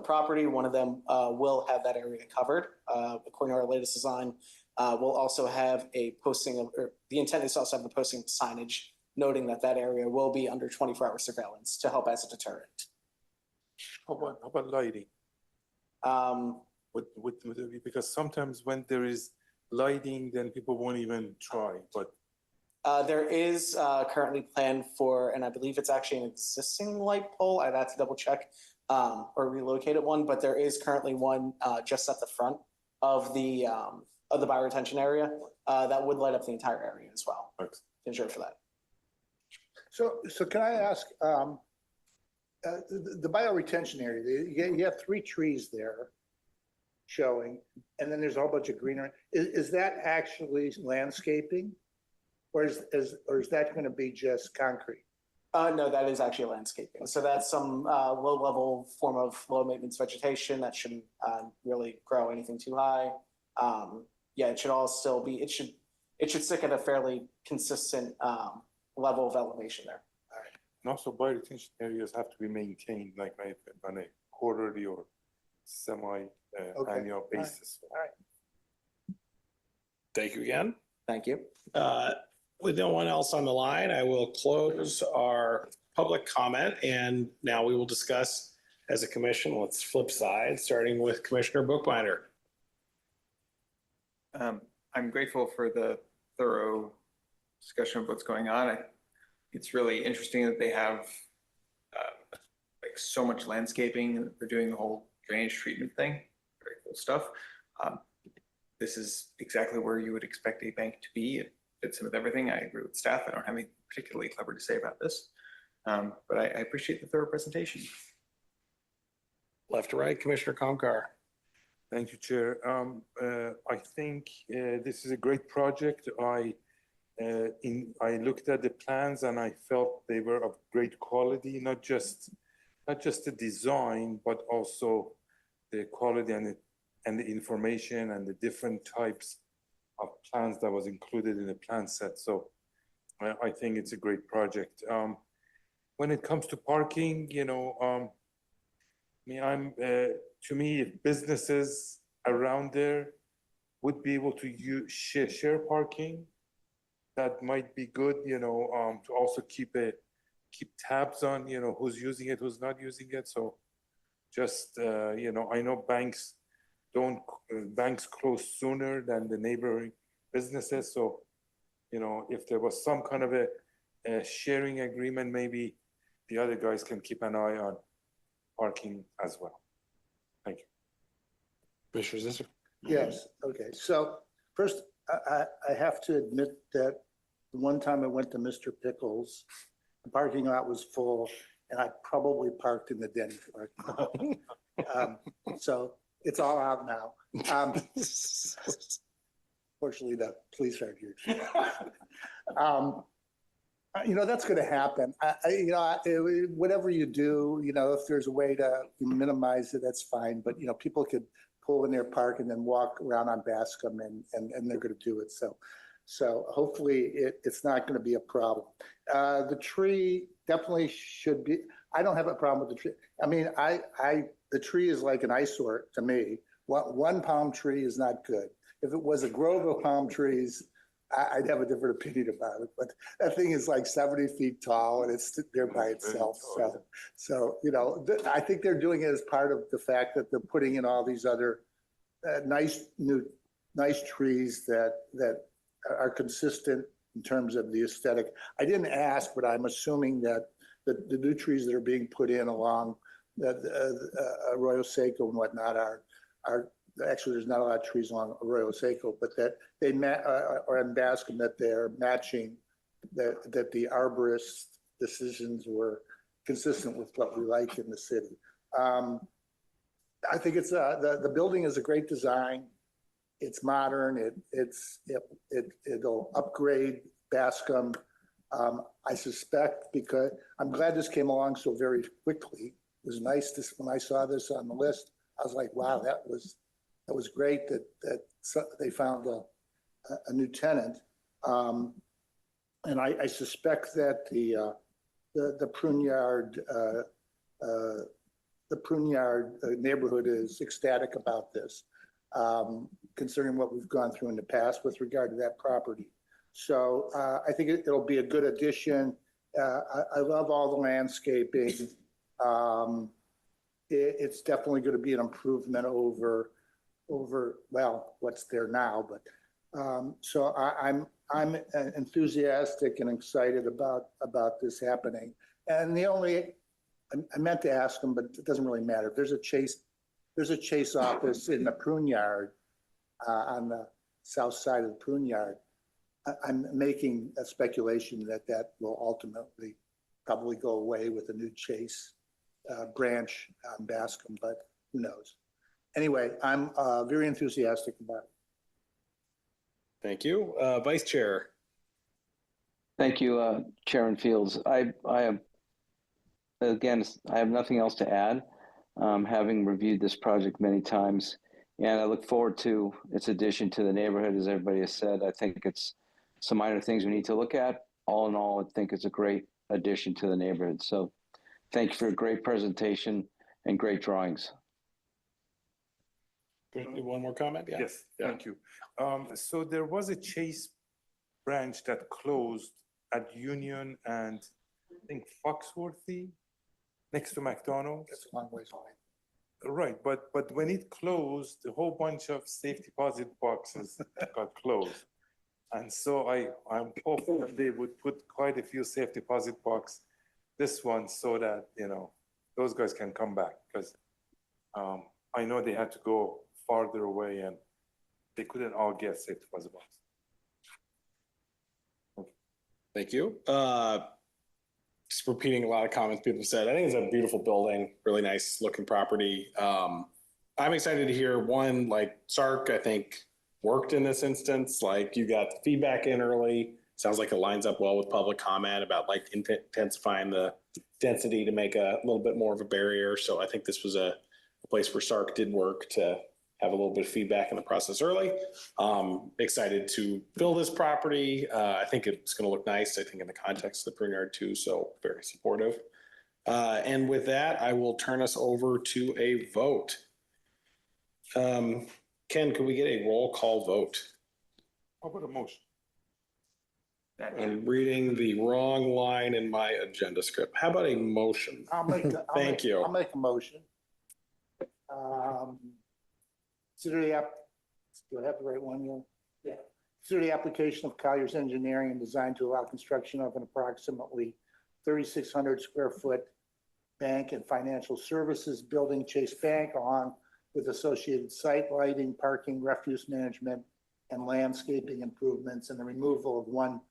property. One of them will have that area covered. According to our latest design, we'll also have a posting of, or the intent is to also have the posting of signage noting that that area will be under 24-hour surveillance to help as a deterrent. How about lighting? Because sometimes when there is lighting, then people won't even try, but. There is currently planned for, and I believe it's actually an existing light pole. I'd have to double check or relocate one, but there is currently one just at the front of the bioretention area that would light up the entire area as well. Thanks. Ensure for that. So can I ask, the bioretention area, you have 3 trees there showing, and then there's a whole bunch of greenery. Is that actually landscaping? Or is that going to be just concrete? No, that is actually landscaping. So that's some low-level form of low-maintenance vegetation that shouldn't really grow anything too high. Yeah, it should all still be. It should stick at a fairly consistent level of elevation there. All right. And also, bioretention areas have to be maintained like on a quarterly or semi-annual basis. All right. Thank you again. Thank you. With no one else on the line, I will close our public comment, and now we will discuss as a commission. Let's flip sides, starting with Commissioner Bookbinder. I'm grateful for the thorough discussion of what's going on. It's really interesting that they have like so much landscaping. They're doing the whole drainage treatment thing. Very cool stuff. This is exactly where you would expect a bank to be. It fits in with everything. I agree with staff. I don't have anything particularly clever to say about this, but I appreciate the thorough presentation. Left to right, Commissioner Comcar. Thank you, Chair. I think this is a great project. I looked at the plans and I felt they were of great quality, not just the design, but also the quality and the information and the different types of plans that was included in the plan set. So I think it's a great project. When it comes to parking, to me, if businesses around there would be able to share parking, that might be good, to also keep tabs on, who's using it, who's not using it. So just, I know banks close sooner than the neighboring businesses. So, if there was some kind of a sharing agreement, maybe the other guys can keep an eye on parking as well. Thank you. Commissioner Zisser. Yes, okay. So first, I have to admit that the one time I went to Mr. Pickles, the parking lot was full and I probably parked in the Denny parking lot. So it's all out now. Fortunately, the police aren't here. That's going to happen. Whatever you do, if there's a way to minimize it, that's fine. But, people could pull in their park and then walk around on Bascom and they're gonna do it. So hopefully it's not gonna be a problem. The tree definitely should be, I don't have a problem with the tree. I mean, the tree is like an eyesore to me. One palm tree is not good. If it was a grove of palm trees, I'd have a different opinion about it, but that thing is like 70 feet tall and it's there by itself. So, you know, I think they're doing it as part of the fact that they're putting in all these other nice trees that are consistent in terms of the aesthetic. I didn't ask, but I'm assuming that the new trees that are being put in along Arroyo Seco and whatnot are actually, there's not a lot of trees along Arroyo Seco, but that they or in Bascom, that they're matching, that the arborist decisions were consistent with what we like in the city. I think it's the building is a great design. It's modern. It'll upgrade Bascom. I suspect, because I'm glad this came along so very quickly. It was nice when I saw this on the list. I was like, wow, that was great that they found a new tenant. And I suspect that the Prune Yard neighborhood is ecstatic about this, considering what we've gone through in the past with regard to that property. So I think it'll be a good addition. I love all the landscaping. It's definitely going to be an improvement over well, what's there now. But so I'm enthusiastic and excited about this happening. And I meant to ask them, but it doesn't really matter. There's a Chase office in the Prune Yard on the south side of the Prune Yard. I'm making a speculation that will ultimately probably go away with a new Chase branch on Bascom, but who knows? Anyway, I'm very enthusiastic about it. Thank you. Vice Chair. Thank you, Chairman Fields. I have nothing else to add, having reviewed this project many times, and I look forward to its addition to the neighborhood. As everybody has said, I think it's some minor things we need to look at. All in all, I think it's a great addition to the neighborhood. So thank you for a great presentation and great drawings. One more comment? Yeah. Yes, thank you. So there was a Chase branch that closed at Union and I think Foxworthy next to McDonald's. It's a long ways away. Right, but when it closed, a whole bunch of safe deposit boxes got closed. And so I'm hoping that they would put quite a few safe deposit box this one so that, you know, those guys can come back, because I know they had to go farther away and they couldn't all get safe deposit box. Thank you. Just repeating a lot of comments people said. I think it's a beautiful building, really nice looking property. I'm excited to hear one, like Sark, I think worked in this instance. Like you got the feedback in early. Sounds like it lines up well with public comment about like intensifying the density to make a little bit more of a barrier. So I think this was a place where Sark did work to have a little bit of feedback in the process early. Excited to build this property. I think it's going to look nice, I think, in the context of the Prune Yard too. So very supportive. And with that, I will turn us over to a vote. Ken, can we get a roll call vote? How about a motion? I'm reading the wrong line in my agenda script. How about a motion? Thank you. I'll make a motion. Consider the do I have the right one here? Yeah. Consider the application of Colliers Engineering and Design to allow construction of an approximately 3,600 square foot bank and financial services building, Chase Bank, along with associated site lighting, parking, refuse management, and landscaping improvements, and the removal of one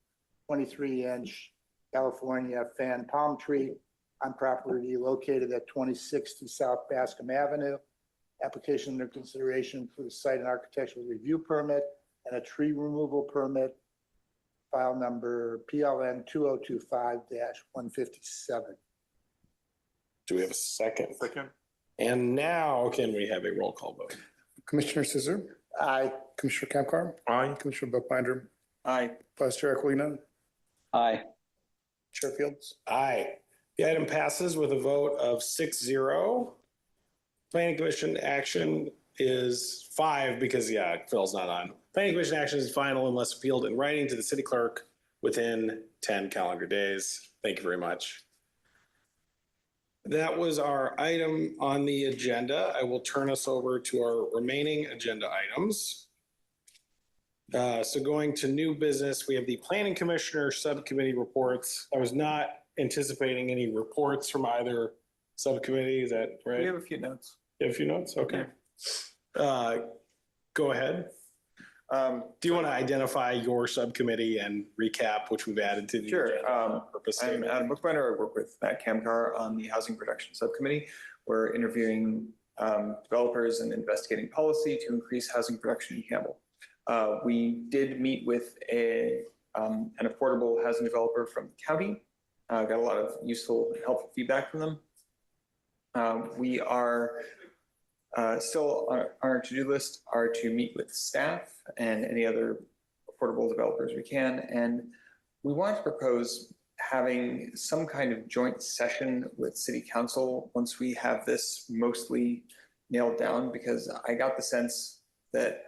23-inch California fan palm tree on property located at 2060 South Bascom Avenue. Application under consideration for the site and architectural review permit and a tree removal permit, file number PLN 2025-157. Do we have a second? Second. And now can we have a roll call vote? Commissioner Scissor. Aye. Commissioner Kamkar. Aye. Commissioner Bookbinder. Aye. Vice Chair Aquilina. Aye. Chair Fields. Aye. The item passes with a vote of 6-0. Planning Commission action is 5 because, yeah, Phil's not on. Planning Commission action is final unless appealed in writing to the city clerk within 10 calendar days. Thank you very much. That was our item on the agenda. I will turn us over to our remaining agenda items. So going to new business, we have the Planning Commissioner Subcommittee reports. I was not anticipating any reports from either subcommittee. Is that right? We have a few notes. You have a few notes? Okay. Go ahead. Do you want to identify your subcommittee and recap which we've added to the Sure. agenda purpose I'm statement? Adam Bookbinder. I work with Matt Kamkar on the Housing Production Subcommittee. We're interviewing developers and investigating policy to increase housing production in Campbell. We did meet with an affordable housing developer from the county. Got a lot of useful and helpful feedback from them. We are still on our to-do list are to meet with staff and any other affordable developers we can. And we want to propose having some kind of joint session with City Council once we have this mostly nailed down, because I got the sense that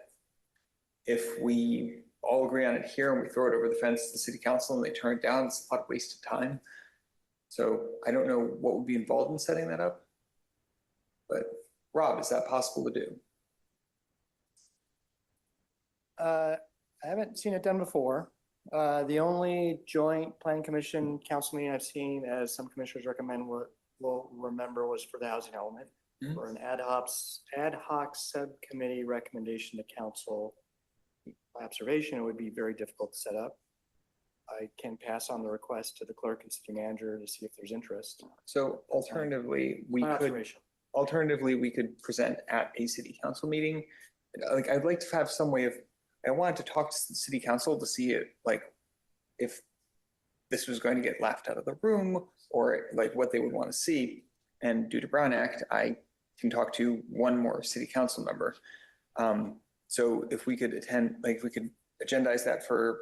if we all agree on it here and we throw it over the fence to the City Council and they turn it down, it's a lot of wasted time. So I don't know what would be involved in setting that up. But Rob, is that possible to do? I haven't seen it done before. The only joint planning commission council meeting I've seen, as some commissioners recommend, will remember, was for the housing element. For an ad hoc subcommittee recommendation to council. My observation, it would be very difficult to set up. I can pass on the request to the clerk and city manager to see if there's interest. So alternatively, My observation. we could present at a city council meeting. Like, I'd like to have some way of, I wanted to talk to the city council to see it, like, if this was going to get laughed out of the room or like what they would want to see. And due to Brown Act, I can talk to one more city council member. So if we could attend, like, if we could agendize that for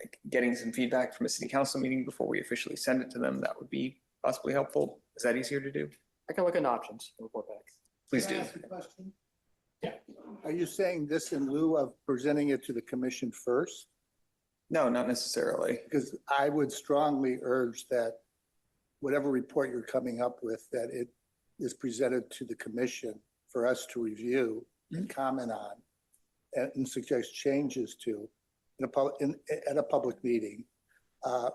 like getting some feedback from a city council meeting before we officially send it to them, that would be possibly helpful. Is that easier to do? I can look at options and report back. Please Can I do. ask a question? Yeah. Are you saying this in lieu of presenting it to the commission first? No, not necessarily. Because I would strongly urge that whatever report you're coming up with, that it is presented to the commission for us to review and comment on and suggest changes to at a public meeting.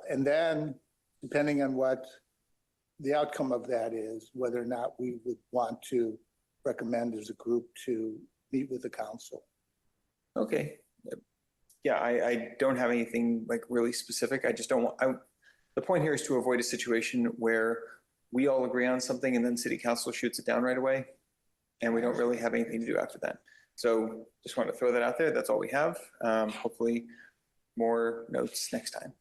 And then, depending on what the outcome of that is, whether or not we would want to recommend as a group to meet with the council. Okay. Yeah, I don't have anything like really specific. I just don't want, the point here is to avoid a situation where we all agree on something and then city council shoots it down right away. And we don't really have anything to do after that. So just want to throw that out there. That's all we have. Hopefully more notes next time.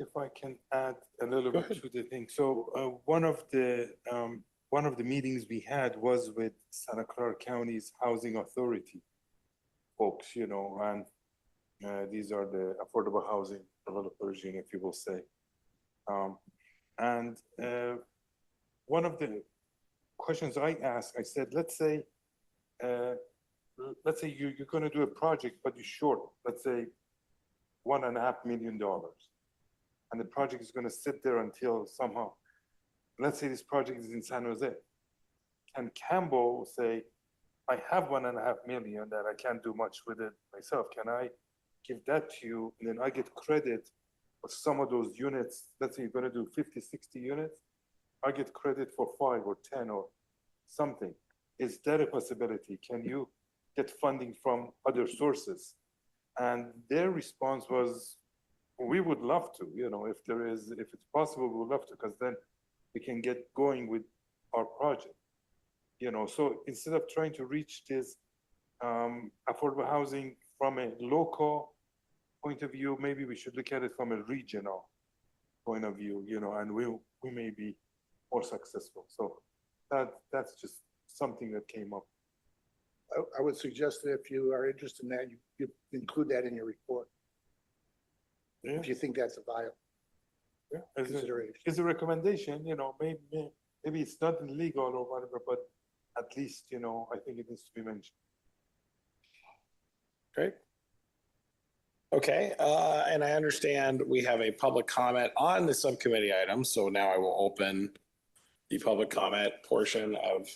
If I can add a little bit to the thing. So one of the meetings we had was with Santa Clara County's Housing Authority folks, you know, and these are the affordable housing developers, you know, if you will say. And one of the questions I asked, I said, let's say you're going to do a project, but you're short, let's say $1.5 million. And the project is going to sit there until somehow, let's say this project is in San Jose. Can Campbell say, I have $1.5 million that I can't do much with it myself. Can I give that to you? And then I get credit for some of those units. Let's say you're going to do 50, 60 units. I get credit for 5 or 10 or something. Is that a possibility? Can you get funding from other sources? And their response was, we would love to, you know, if it's possible, we would love to, because then we can get going with our project. You know, so instead of trying to reach this affordable housing from a local point of view, maybe we should look at it from a regional point of view, you know, and we may be more successful. So that's just something that came up. I would suggest that if you are interested in that, you include that in your report, Yeah, if you think that's a viable yeah. As consideration. a recommendation, you know, maybe it's not illegal or whatever, but at least, you know, I think it needs to be mentioned. Great. Okay, and I understand we have a public comment on the subcommittee item, so now I will open the public comment portion of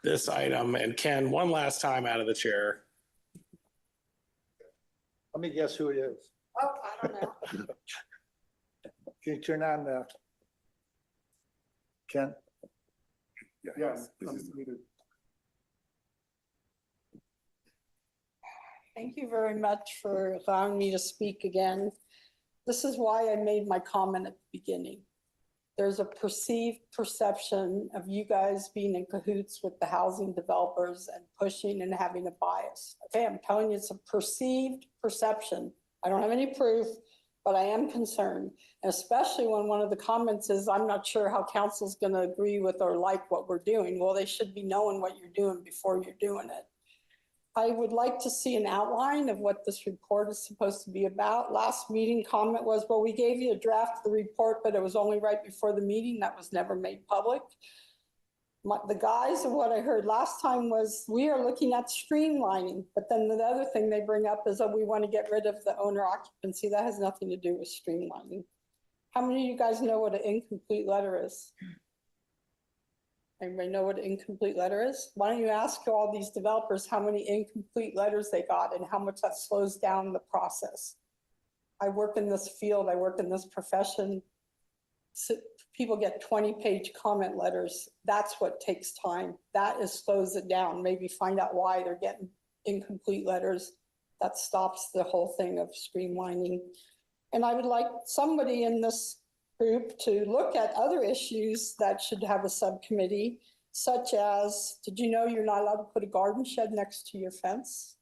this item. And Ken, one last time out of the chair. Let me guess who it is. Oh, I don't know. Can you turn on the? Ken? Yes. Thank you very much for allowing me to speak again. This is why I made my comment at the beginning. There's a perceived perception of you guys being in cahoots with the housing developers and pushing and having a bias. Okay, I'm telling you, it's a perceived perception. I don't have any proof, but I am concerned, and especially when one of the comments is, I'm not sure how council's going to agree with or like what we're doing. Well, they should be knowing what you're doing before you're doing it. I would like to see an outline of what this report is supposed to be about. Last meeting comment was, well, we gave you a draft of the report, but it was only right before the meeting. That was never made public. The guys of what I heard last time was, we are looking at streamlining, but then the other thing they bring up is that we want to get rid of the owner occupancy. That has nothing to do with streamlining. How many of you guys know what an incomplete letter is? Anybody know what an incomplete letter is? Why don't you ask all these developers how many incomplete letters they got and how much that slows down the process? I work in this field, I work in this profession. So people get 20-page comment letters. That's what takes time. That slows it down. Maybe find out why they're getting incomplete letters. That stops the whole thing of streamlining. And I would like somebody in this group to look at other issues that should have a subcommittee, such as, did you know you're not allowed to put a garden shed next to your fence?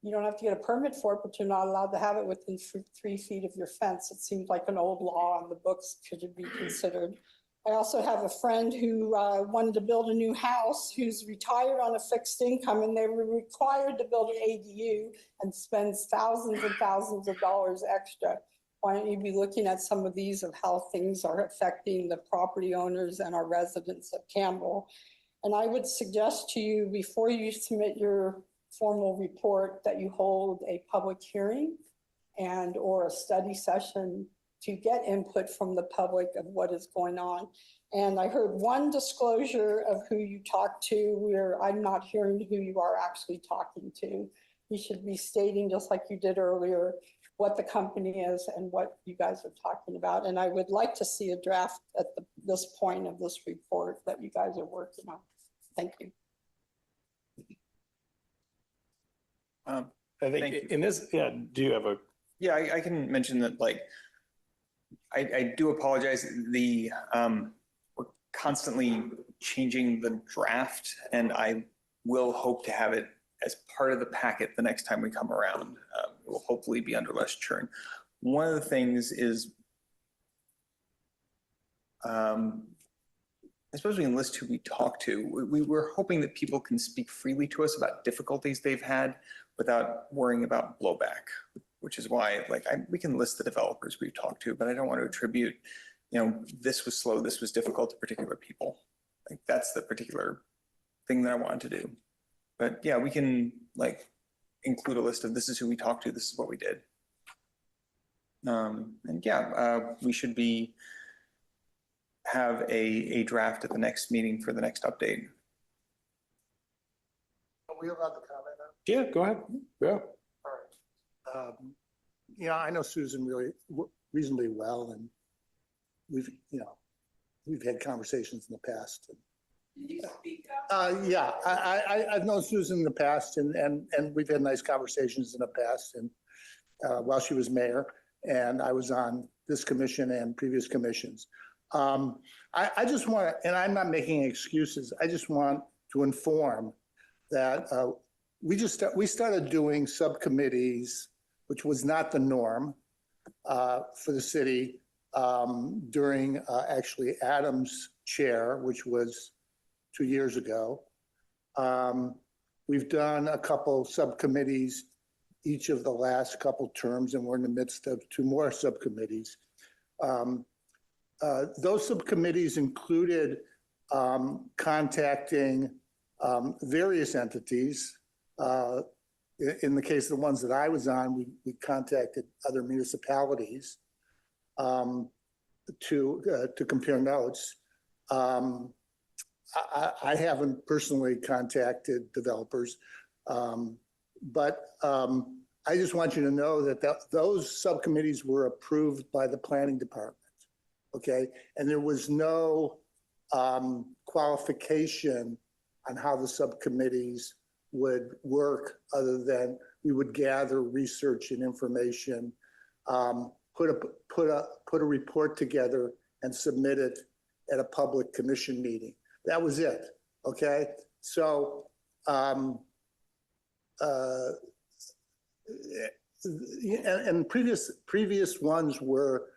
You don't have to get a permit for it, but you're not allowed to have it within 3 feet of your fence. It seems like an old law on the books. Should it be considered? I also have a friend who wanted to build a new house, who's retired on a fixed income, and they were required to build an ADU and spends thousands and thousands of dollars extra. Why don't you be looking at some of these of how things are affecting the property owners and our residents of Campbell? And I would suggest to you, before you submit your formal report, that you hold a public hearing and or a study session to get input from the public of what is going on. And I heard one disclosure of who you talked to, where I'm not hearing who you are actually talking to. You should be stating, just like you did earlier, what the company is and what you guys are talking about. And I would like to see a draft at this point of this report that you guys are working on. Thank you. I think Thank you. in this, yeah, do you have a? Yeah, I can mention that, like, I do apologize. We're constantly changing the draft, and I will hope to have it as part of the packet the next time we come around. It will hopefully be under less churn. One of the things is, I suppose we can list who we talk to. We're hoping that people can speak freely to us about difficulties they've had without worrying about blowback, which is why, like, we can list the developers we've talked to, but I don't want to attribute, you know, this was slow, this was difficult to particular people. Like, that's the particular thing that I wanted to do. But yeah, we can, like, include a list of this is who we talked to, this is what we did. And yeah, we should have a draft at the next meeting for the next update. Are we allowed to comment on? Yeah, go ahead. Yeah. All right. You know, I know Susan really reasonably well, and we've had conversations in the past. Yeah, I've known Susan in the past, and we've had nice conversations in the past, and while she was mayor, and I was on this commission and previous commissions. I just want to, and I'm not making excuses, I just want to inform that we started doing subcommittees, which was not the norm for the city during actually Adam's chair, which was 2 years ago. we've done a couple subcommittees each of the last couple terms, and we're in the midst of 2 more subcommittees. Those subcommittees included contacting various entities. In the case of the ones that I was on, we contacted other municipalities to compare notes. I haven't personally contacted developers, but I just want you to know that those subcommittees were approved by the planning department, okay? And there was no qualification on how the subcommittees would work other than we would gather research and information, put a report together and submit it at a public commission meeting. That was it, okay? So, and previous ones were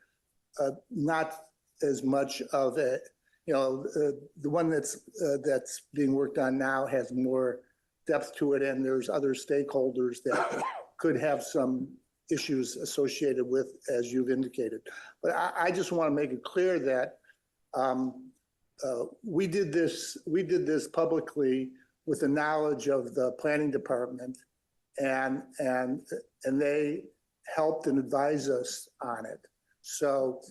not as much of a, the one that's being worked on now has more depth to it, and there's other stakeholders that could have some issues associated with, as you've indicated. But I just want to make it clear that we did this publicly with the knowledge of the planning department, and they helped and advised us on it. So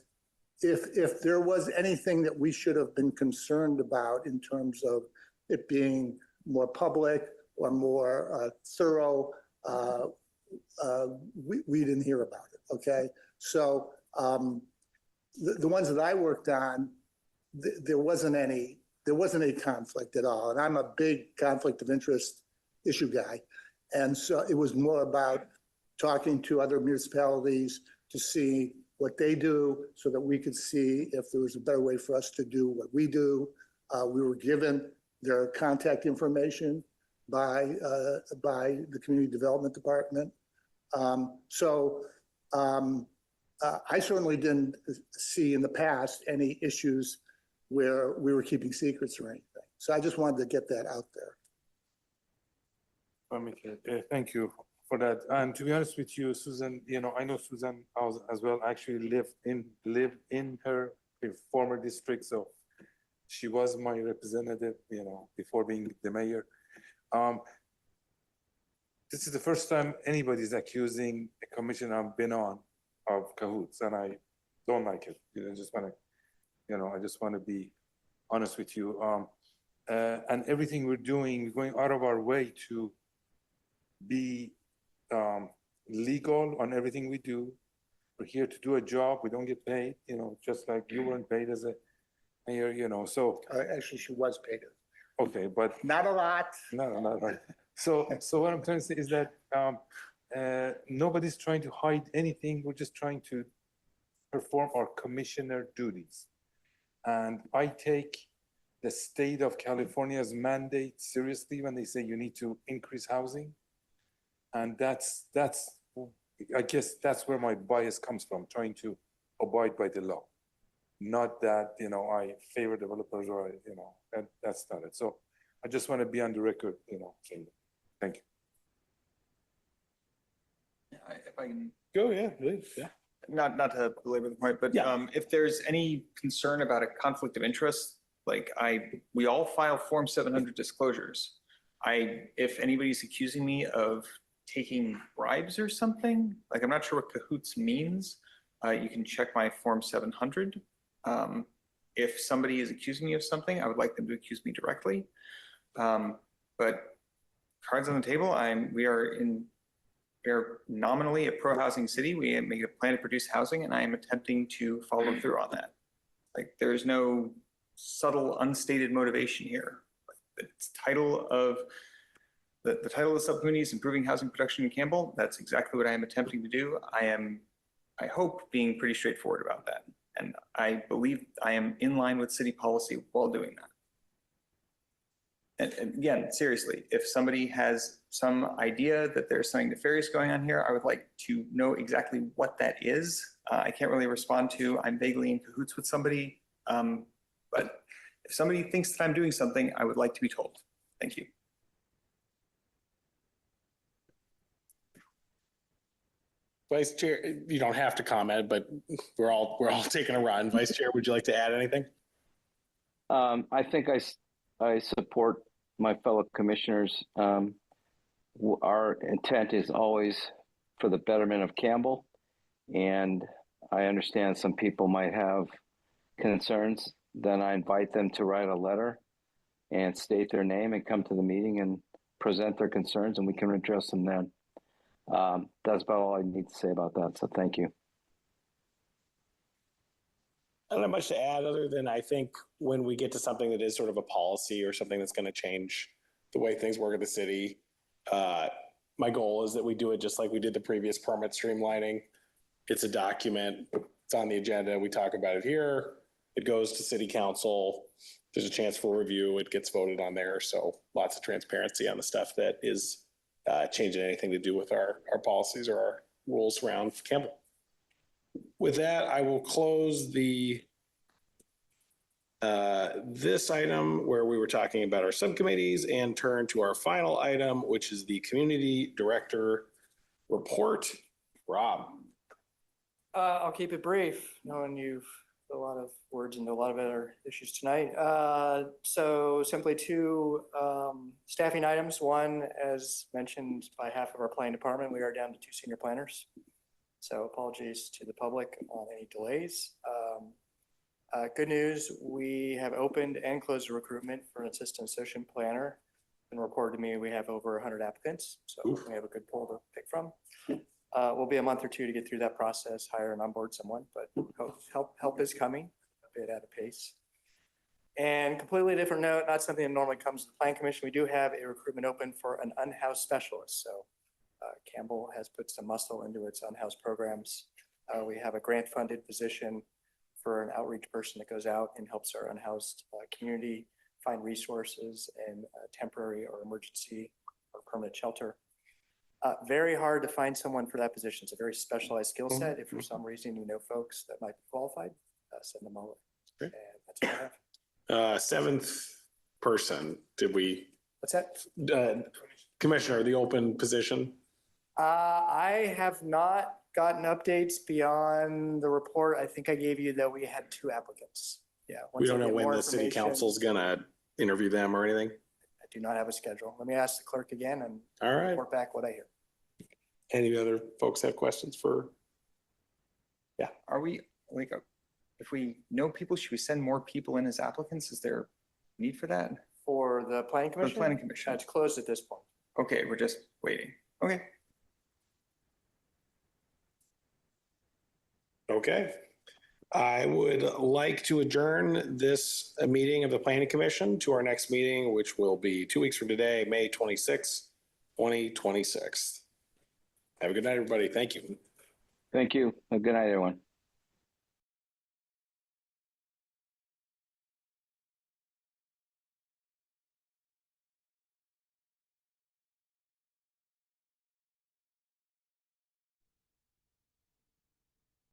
if there was anything that we should have been concerned about in terms of it being more public or more thorough, we didn't hear about it, okay? So the ones that I worked on, there wasn't any conflict at all. And I'm a big conflict of interest issue guy. And so it was more about talking to other municipalities to see what they do so that we could see if there was a better way for us to do what we do. We were given their contact information by the Community Development Department. I certainly didn't see in the past any issues where we were keeping secrets or anything. So I just wanted to get that out there. Thank you for that. And to be honest with you, Susan, I know Susan as well, actually lived in her former district. So she was my representative, before being the mayor. This is the first time anybody's accusing a commission I've been on of cahoots, and I don't like it. I just want to be honest with you. And everything we're doing, we're going out of our way to be legal on everything we do. We're here to do a job. We don't get paid, just like you weren't paid as a mayor, so. Actually, she was paid. Okay, but. Not a lot. No, not right. So what I'm trying to say is that nobody's trying to hide anything. We're just trying to perform our commissioner duties. And I take the state of California's mandate seriously when they say you need to increase housing. And that's I guess that's where my bias comes from, trying to abide by the law. Not that, I favor developers or, that's not it. So I just want to be on the record, saying that. Thank you. If I can. Go, yeah, please, yeah. Not to belabor the point, but if there's any concern about a conflict of interest, we all file Form 700 disclosures. If anybody's accusing me of taking bribes or something, I'm not sure what cahoots means. You can check my Form 700. If somebody is accusing me of something, I would like them to accuse me directly. But cards on the table, we are nominally a pro-housing city. We make a plan to produce housing, and I am attempting to follow through on that. There's no subtle, unstated motivation here. The title of the subcommittee is Improving Housing Production in Campbell. That's exactly what I am attempting to do. I hope, being pretty straightforward about that. And I believe I am in line with city policy while doing that. And again, seriously, if somebody has some idea that there's something nefarious going on here, I would like to know exactly what that is. I can't really respond to, I'm vaguely in cahoots with somebody. But if somebody thinks that I'm doing something, I would like to be told. Thank you. Vice Chair, you don't have to comment, but we're all taking a run. Vice Chair, would you like to add anything? I think I support my fellow commissioners. Our intent is always for the betterment of Campbell. And I understand some people might have concerns. Then I invite them to write a letter and state their name and come to the meeting and present their concerns, and we can address them then. That's about all I need to say about that. So thank you. I don't have much to add other than I think when we get to something that is sort of a policy or something that's going to change the way things work at the city, my goal is that we do it just like we did the previous permit streamlining. It's a document, it's on the agenda, we talk about it here, it goes to city council, there's a chance for review, it gets voted on there. So lots of transparency on the stuff that is changing anything to do with our policies or our rules around Campbell. With that, I will close this item where we were talking about our subcommittees and turn to our final item, which is the community director report. Rob. I'll keep it brief, knowing you've put a lot of words into a lot of other issues tonight. So simply two staffing items. One, as mentioned by half of our planning department, we are down to 2 senior planners. So apologies to the public on any delays. Good news, we have opened and closed the recruitment for an assistant associate planner. And reported to me, we have over 100 applicants. So we have a good pool to pick from. We'll be a month or two to get through that process, hire and onboard someone, but help is coming a bit at a pace. And completely different note, not something that normally comes to the Plan Commission. We do have a recruitment open for an unhoused specialist. So Campbell has put some muscle into its unhoused programs. We have a grant funded position for an outreach person that goes out and helps our unhoused community find resources and temporary or emergency or permanent shelter. Very hard to find someone for that position. It's a very specialized skill set. If for some reason you know folks that might be qualified, send them over. And that's all I have. Seventh person, did we? What's that? Commissioner, the open position? I have not gotten updates beyond the report. I think I gave you that we had 2 applicants. Yeah. We don't know when the city council's gonna interview them or anything? I do not have a schedule. Let me ask the clerk again and all right, report back what I hear. Any other folks have questions for? Yeah. Are we, like, if we know people, should we send more people in as applicants? Is there need for that? For the planning commission? For the planning commission. It's closed at this point. Okay, we're just waiting. Okay. Okay. I would like to adjourn this meeting of the Planning Commission to our next meeting, which will be 2 weeks from today, May 26th, 2026. Have a good night, everybody. Thank you. Thank you. Good night, everyone.